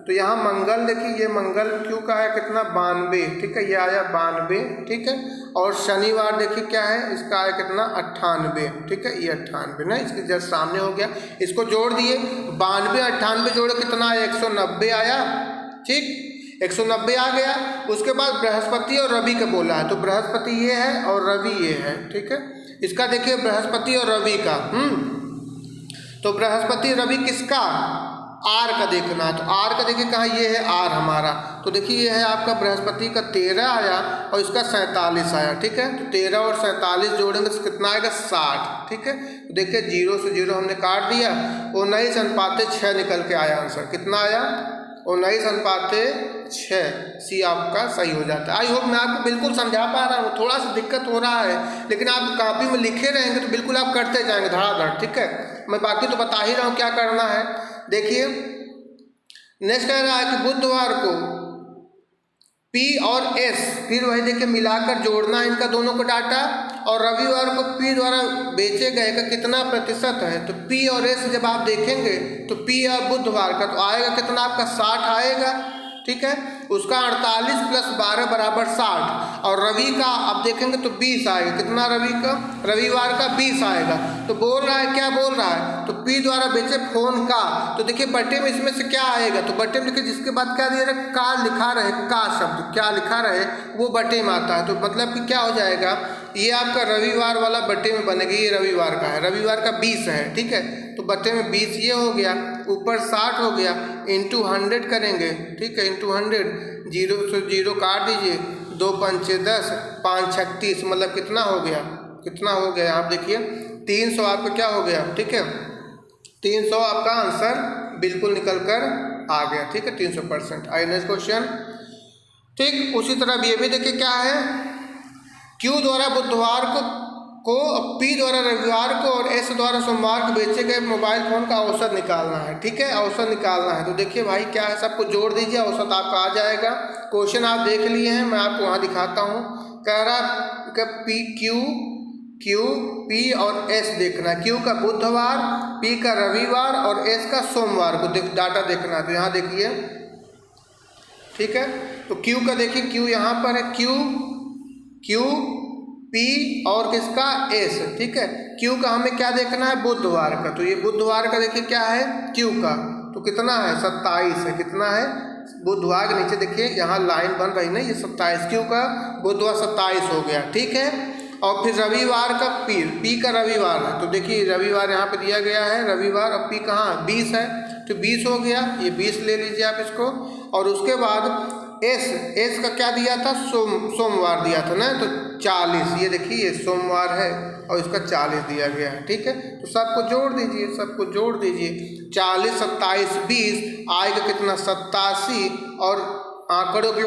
तो यहाँ मंगल देखिए ये मंगल Q का है कितना 92। ठीक है, ये आया 92। ठीक है, और शनिवार देखिए क्या है, इसका आया कितना 98। ठीक है, ये 98 ना, इसके जस्ट सामने हो गया, इसको जोड़ दिए, 92 98 जोड़े कितना आया 190 आया। ठीक, 190 आ गया। उसके बाद बृहस्पति और रवि का बोला है, तो बृहस्पति ये है और रवि ये है। ठीक है, इसका देखिए बृहस्पति और रवि का, तो बृहस्पति रवि किसका, आर का देखना है, तो आर का देखिए कहाँ, ये है आर हमारा, तो देखिए ये है आपका बृहस्पति का 13 आया और इसका 47 आया। ठीक है, तो 13 और 47 जोड़ेंगे तो कितना आएगा 60। ठीक है, तो देखिए 0 से 0 हमने काट दिया, 19:6 निकल के आया आंसर, कितना आया 19:6। सी आपका सही हो जाता है। आई होप मैं आपको बिल्कुल समझा पा रहा हूँ, थोड़ा सा दिक्कत हो रहा है लेकिन आप कॉपी में लिखे रहेंगे तो बिल्कुल आप करते जाएंगे धड़ाधड़। ठीक है, मैं बाकी तो बता ही रहा हूँ क्या करना है। देखिए नेक्स्ट कह रहा है कि बुधवार को P और S, फिर वही देखिए मिलाकर जोड़ना है इनका दोनों को डाटा, और रविवार को P द्वारा बेचे गए का कितना प्रतिशत है। तो P और S जब आप देखेंगे तो P और बुधवार का तो आएगा कितना आपका 60 आएगा, ठीक है। उसका 48 + 12 = 60, और रवि का आप देखेंगे तो 20 आएगा। कितना रवि का, रविवार का 20 आएगा। तो बोल रहा है, क्या बोल रहा है, तो P द्वारा बेचे फोन का, तो देखिए बटे में इसमें से क्या आएगा, तो बटे में देखिए जिसके बाद क्या दिया रहे, का लिखा रहे, का शब्द क्या लिखा रहे वो बटे में आता है। तो मतलब कि क्या हो जाएगा, ये आपका रविवार वाला बटे में बनेगा, ये रविवार का है, रविवार का 20 है, ठीक है। तो बटे में 20 ये हो गया, ऊपर 60 हो गया, इंटू 100 करेंगे, ठीक है, इंटू 100, 0 से 0 काट दीजिए, 2 पंचे 10, 5 36, मतलब कितना हो गया, कितना हो गया आप देखिए 300 आपका क्या हो गया, ठीक है। 300 आपका आंसर बिल्कुल निकल कर आ गया, ठीक है, 300%। आइए नेक्स्ट क्वेश्चन, ठीक। उसी तरह ये भी देखिए क्या है, Q द्वारा बुधवार को P द्वारा रविवार को और S द्वारा सोमवार को बेचे गए मोबाइल फ़ोन का औसत निकालना है, ठीक है, औसत निकालना है। तो देखिए भाई क्या है, सबको जोड़ दीजिए, औसत आपका आ जाएगा। क्वेश्चन आप देख लिए हैं, मैं आपको वहाँ दिखाता हूँ। कह रहा कि Q, P और S देखना है, Q का बुधवार, P का रविवार और S का सोमवार को डाटा देखना है। तो यहाँ देखिए, ठीक है, तो Q का देखिए, Q यहाँ पर है, Q, P और किसका S, ठीक है। Q का हमें क्या देखना है, बुधवार का, तो ये बुधवार का देखिए क्या है, Q का तो कितना है, 27 है, कितना है, बुधवार के नीचे देखिए यहाँ लाइन बन रही ना, ये 27, Q का बुधवार 27 हो गया, ठीक है। और फिर रविवार का P का रविवार है, तो देखिए रविवार यहाँ पे दिया गया है, रविवार, और P कहाँ 20 है, तो 20 हो गया, ये 20 ले लीजिए आप इसको। और उसके बाद S का क्या दिया था, सोमवार दिया था ना, तो 40, ये देखिए सोमवार है और इसका 40 दिया गया है, ठीक है। तो सबको जोड़ दीजिए, सबको जोड़ दीजिए, 40 27 20 आएगा कितना, 87, और आंकड़ों की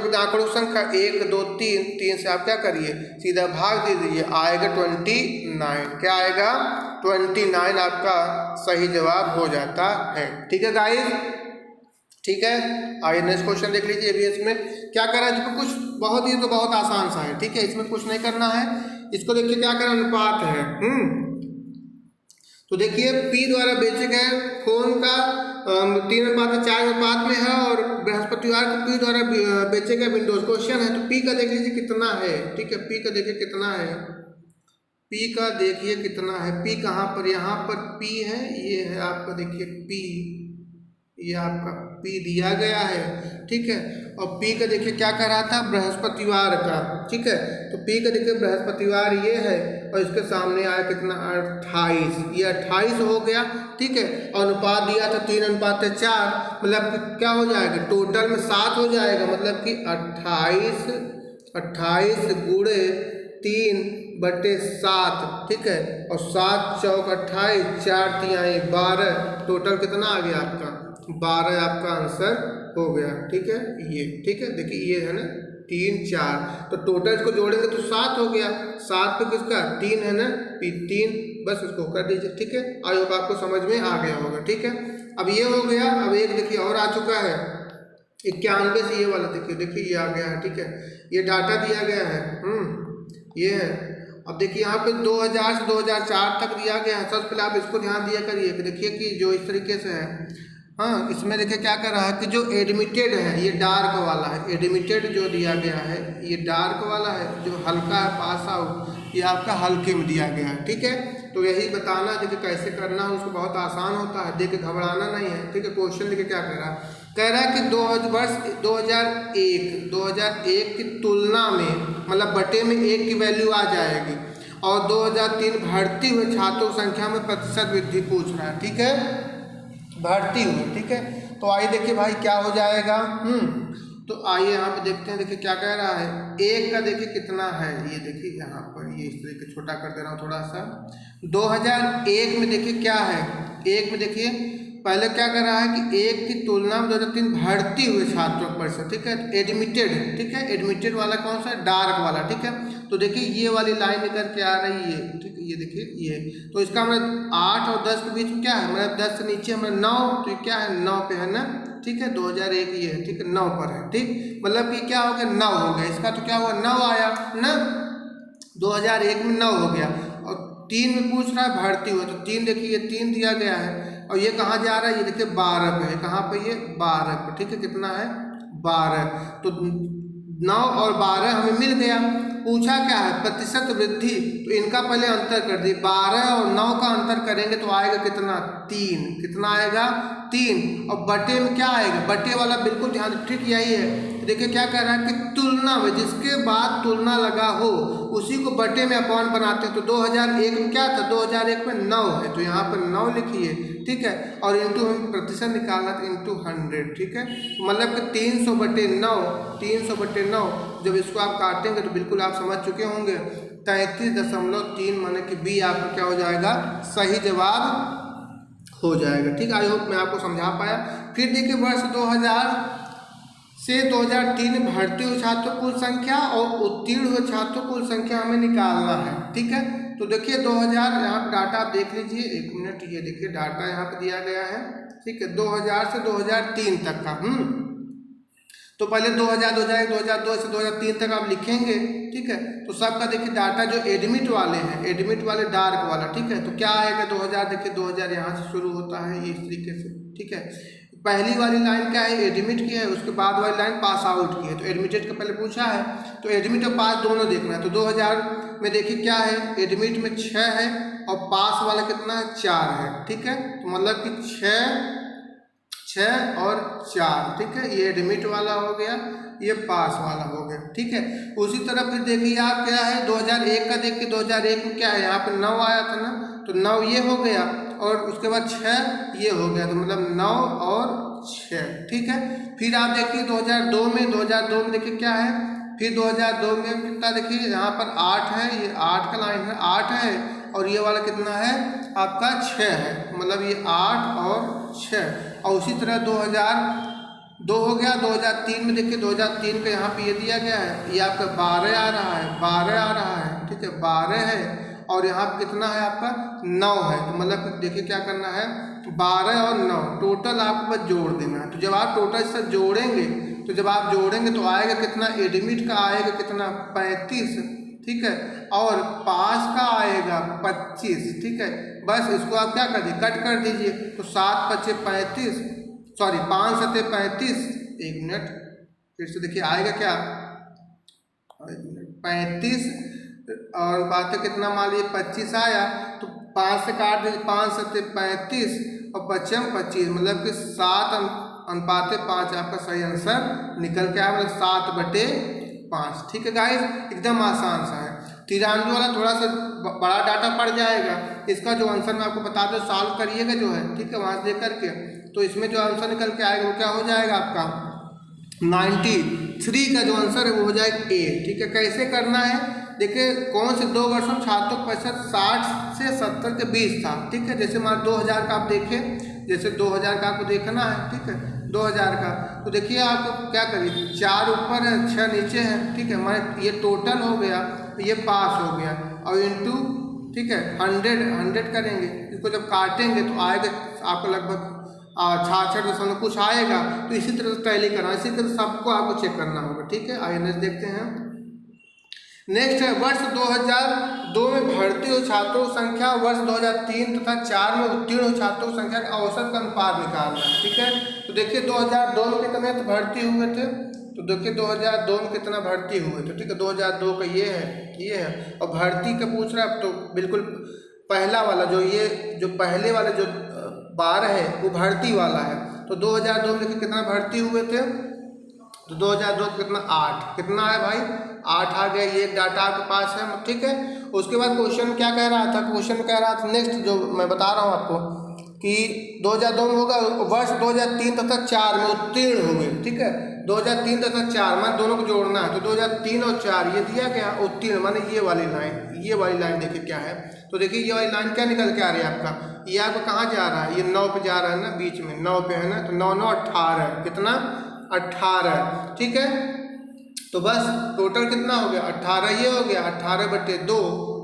संख्या 1 2 3 से आप क्या करिए, सीधा भाग दे दीजिए, आएगा 29, क्या आएगा 29 आपका सही जवाब हो जाता है, ठीक है गाइस, ठीक है। आइए नेक्स्ट क्वेश्चन देख लीजिए। अभी इसमें क्या करा है, इसमें कुछ बहुत ही तो बहुत आसान सा है, ठीक है, इसमें कुछ नहीं करना है। इसको देखिए क्या करा, अनुपात है, तो देखिए P द्वारा बेचे गए फोन का 3:4 में है, और बृहस्पतिवार को P द्वारा बेचे गए विंडोज। क्वेश्चन है तो P का देख लीजिए कितना है, ठीक है, P का देखिए कितना है, P का देखिए कितना है, P कहाँ पर, यहाँ पर P है, ये है आपका देखिए P, ये आपका P दिया गया है, ठीक है। और P का देखिए क्या कर रहा था, बृहस्पतिवार का, ठीक है, तो P का देखिए बृहस्पतिवार ये है, और इसके सामने आया कितना 28, ये 28 हो गया, ठीक है। और अनुपात दिया था 3:4, मतलब क्या हो जाएगा, टोटल में 7 हो जाएगा, मतलब कि 28 गुणे 3/7, ठीक है, और 7 चौक 28, 4 तिहाई 12, टोटल कितना आ गया आपका 12 आपका आंसर हो गया, ठीक है, ये, ठीक है, देखिए ये है ना 3 4, तो टोटल इसको जोड़ेंगे तो 7 हो गया, 7 पे किसका 3 है ना, 3, बस इसको कर दीजिए, ठीक है। आई होप आपको समझ में आ गया होगा, ठीक है। अब ये हो गया, अब एक देखिए और आ चुका है 91 से, ये वाला देखिए ये आ गया है, ठीक है, ये डाटा दिया गया है, ये है। अब देखिए यहाँ पे 2000 से 2004 तक दिया गया है। सबसे पहले आप इसको ध्यान दिया करिए कि देखिए कि जो इस तरीके से है, हाँ, इसमें देखिए क्या कर रहा है कि जो एडमिटेड है ये डार्क वाला है, एडमिटेड जो दिया गया है ये डार्क वाला है, जो हल्का है पास आउट ये आपका हल्के में दिया गया है, ठीक है। तो यही बताना देखिए कैसे करना है, उसको बहुत आसान होता है, देखिए घबराना नहीं है, ठीक है। क्वेश्चन देखिए क्या कह रहा है कि वर्ष 2001 की तुलना में, मतलब बटे में 1 की वैल्यू आ जाएगी, और 2003 भर्ती हुए छात्रों की संख्या में प्रतिशत वृद्धि पूछ रहा है, ठीक है, भर्ती हुए, ठीक है। तो आइए देखिए भाई क्या हो जाएगा, तो आइए यहाँ पे देखते हैं, देखिए क्या कह रहा है, 1 का देखिए कितना है, ये देखिए यहाँ पर, ये इस तरीके छोटा कर दे रहा हूँ थोड़ा सा। 2001 में देखिए क्या है, 1 में देखिए पहले क्या कर रहा है कि 1 की तुलना में 2003 भर्ती हुए छात्रों का प्रतिशत, ठीक है, एडमिटेड, ठीक है, एडमिटेड वाला कौन सा है, डार्क वाला, ठीक है। तो देखिए ये वाली लाइन निकल के आ रही है, ठीक है, ये देखिए ये, तो इसका मतलब 8 और 10 के बीच में क्या है, मतलब 10 से नीचे हमारा 9, तो ये क्या है 9 पे है ना, ठीक है, 2001 ये है, ठीक है, 9 पर है, ठीक, मतलब कि क्या हो गया 9 हो गया, इसका तो क्या हुआ 9 आया ना, 2001 में 9 हो गया। और 3 में पूछ रहा है भर्ती हुआ, तो 3 देखिए 3 दिया गया है, और ये कहाँ जा रहा है, ये देखिए 12 पे है, कहाँ पे ये 12 पे, ठीक है, कितना है 12, तो 9 और 12 हमें मिल गया। पूछा क्या है प्रतिशत वृद्धि, तो इनका पहले अंतर कर दिए, 12 और 9 का अंतर करेंगे तो आएगा कितना 3, कितना आएगा 3, और बटे में क्या आएगा, बटे वाला बिल्कुल ध्यान, ठीक यही है। देखिए क्या कह रहा है कि तुलना में, जिसके बाद तुलना लगा हो उसी को बटे में अपॉन बनाते हैं, तो 2001 में क्या था, 2001 में 9 है, तो यहाँ पर 9 लिखिए, ठीक है, और इंटू हम प्रतिशत निकालना तो इंटू 100, ठीक है, मतलब कि 300/9, 300/9, जब इसको आप काटेंगे तो बिल्कुल आप समझ चुके होंगे 33.3 माने कि बी आपका क्या हो जाएगा, सही जवाब हो जाएगा, ठीक। आई होप मैं आपको समझा पाया। फिर देखिए वर्ष 2000 से 2003 भर्ती हुए छात्रों कुल संख्या और उत्तीर्ण हुए छात्रों कुल संख्या हमें निकालना है, ठीक है। तो देखिए 2000 यहाँ पर डाटा आप देख लीजिए, 1 मिनट, ये देखिए डाटा यहाँ पे दिया गया है, ठीक है, 2000 से 2003 तक का, तो पहले 2000, 2001, 2002 से 2003 तक आप लिखेंगे, ठीक है। तो सबका देखिए डाटा जो एडमिट वाले हैं, एडमिट वाले डार्क वाला, ठीक है, तो क्या आएगा 2000, देखिए 2000 यहाँ से शुरू होता है इस तरीके से, ठीक है। पहली वाली लाइन क्या है, एडमिट की है, उसके बाद वाली लाइन पास आउट की है, तो एडमिटेड का पहले पूछा है, तो एडमिट और पास दोनों देखना है। तो 2000 में देखिए क्या है, एडमिट में 6 है और पास वाला कितना है 4 है, ठीक है, तो मतलब कि 6 और 4, ठीक है, ये एडमिट वाला हो गया, ये पास वाला हो गया, ठीक है। उसी तरह फिर देखिए आप क्या है 2001 का, देखिए 2001 में क्या है, यहाँ पे 9 आया था ना, तो 9 ये हो गया, और उसके बाद 6 ये हो गया, तो मतलब 9 और 6, ठीक है। फिर आप देखिए 2002 में देखिए क्या है, फिर 2002 में कितना देखिए यहाँ पर 8 है, ये 8 का लाइन है, 8 है, और ये वाला कितना है आपका 6 है, मतलब ये 8 और 6, और उसी तरह 2002 हो गया। 2003 में देखिए 2003 का यहाँ पे ये दिया गया है, ये आपका 12 आ रहा है, 12 आ रहा है, ठीक है, 12 है, और यहाँ पे कितना है आपका 9 है, तो मतलब देखिए क्या करना है 12 और 9 टोटल आपको बस जोड़ देना है। तो जब आप टोटल से जोड़ेंगे, तो जब आप जोड़ेंगे तो आएगा कितना, एडमिट का आएगा कितना 35, ठीक है, और पास का आएगा 25, ठीक है। बस इसको आप क्या कर दीजिए, कट कर दीजिए, तो 7×5 = 35, सॉरी 5×7 = 35, 1 मिनट, फिर से देखिए आएगा क्या 35, और बात कितना मान लीजिए 25 आया, तो 5 से काट दीजिए, 5×7 = 35 और 5×5 = 25, मतलब कि 7:5 आपका सही आंसर निकल के आया, मतलब 7/5, ठीक है गाइस, एकदम आसान सा है। 93 वाला थोड़ा सा बड़ा डाटा पड़ जाएगा, इसका जो आंसर मैं आपको बता दूं सॉल्व करिएगा जो है, ठीक है, वहाँ से देख करके, तो इसमें जो आंसर निकल के आएगा वो क्या हो जाएगा आपका 93 का जो आंसर है वो हो जाएगा ए, ठीक है। कैसे करना है देखिए, कौन से 2 वर्षों में छात्रों का प्रतिशत 60 से 70 के बीच था, ठीक है। जैसे मान 2000 का आप देखें, जैसे 2000 का आपको देखना है, ठीक है, 2000 का, तो देखिए आपको क्या करिए, 4 ऊपर है 6 नीचे है, ठीक है, हमारे ये टोटल हो गया, ये पास हो गया, और इंटू, ठीक है, 100 करेंगे, इसको जब काटेंगे तो आएगा आपको लगभग 66 कुछ आएगा। तो इसी तरह से टैली करना, इसी तरह सबको आपको चेक करना होगा, ठीक है। आइए नेक्स्ट देखते हैं। नेक्स्ट है वर्ष 2002 में भर्ती हुए छात्रों की संख्या, वर्ष 2003 तथा 4 में उत्तीर्ण हुए छात्रों की संख्या का औसत का अनुपात निकालना है, ठीक है। तो देखिए 2002 में कितने तो भर्ती हुए थे, तो देखिए 2002 में कितना भर्ती हुए थे, ठीक है, 2002 का ये है, और भर्ती का पूछ रहा है, तो बिल्कुल पहला वाला जो पहले वाला जो 12 है वो भर्ती वाला है। तो 2002 में कितना भर्ती हुए थे, तो 2002 कितना 8, कितना है भाई 8 आ गया, ये डाटा आपके पास है, ठीक है। उसके बाद क्वेश्चन क्या कह रहा था, क्वेश्चन कह रहा था नेक्स्ट जो मैं बता रहा हूँ आपको कि 2002 में होगा वर्ष 2003 तथा 4 में उत्तीर्ण हुए, ठीक है, 2003 तथा 4 मान दोनों को जोड़ना है, तो 2003 और 4 ये दिया गया, उत्तीर्ण माने ये वाली लाइन देखिए क्या है, तो देखिए ये वाली लाइन क्या निकल के आ रही है आपका, ये आपका कहाँ जा रहा है, ये 9 पे जा रहा है ना, बीच में 9 पे है ना, तो 9 9 18, कितना 18, ठीक है। तो बस टोटल कितना हो गया 18, ये हो गया 18/2,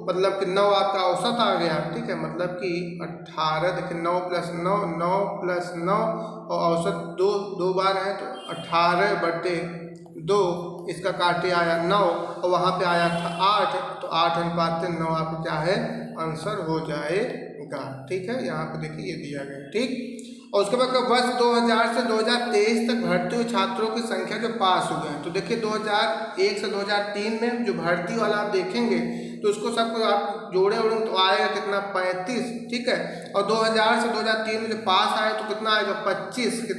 मतलब कि 9 आपका औसत आ गया, ठीक है। मतलब कि 18 देखिए 9 + 9 9 + 9 और औसत दो बार है, तो 18/2, इसका काटे आया 9 और वहाँ पे आया था 8, तो 8:9 आपको क्या है आंसर हो जाएगा, ठीक है। यहाँ पे देखिए ये दिया गया, ठीक। और उसके बाद वर्ष 2000 से 2023 तक भर्ती हुए छात्रों की संख्या जो पास हुए हैं, तो देखिए 2001 से 2003 में जो भर्ती वाला आप देखेंगे तो उसको सबको आप जोड़े तो आएगा कितना 35, ठीक है। और 2000 से 2003 में जो पास आए तो कितना आएगा 25,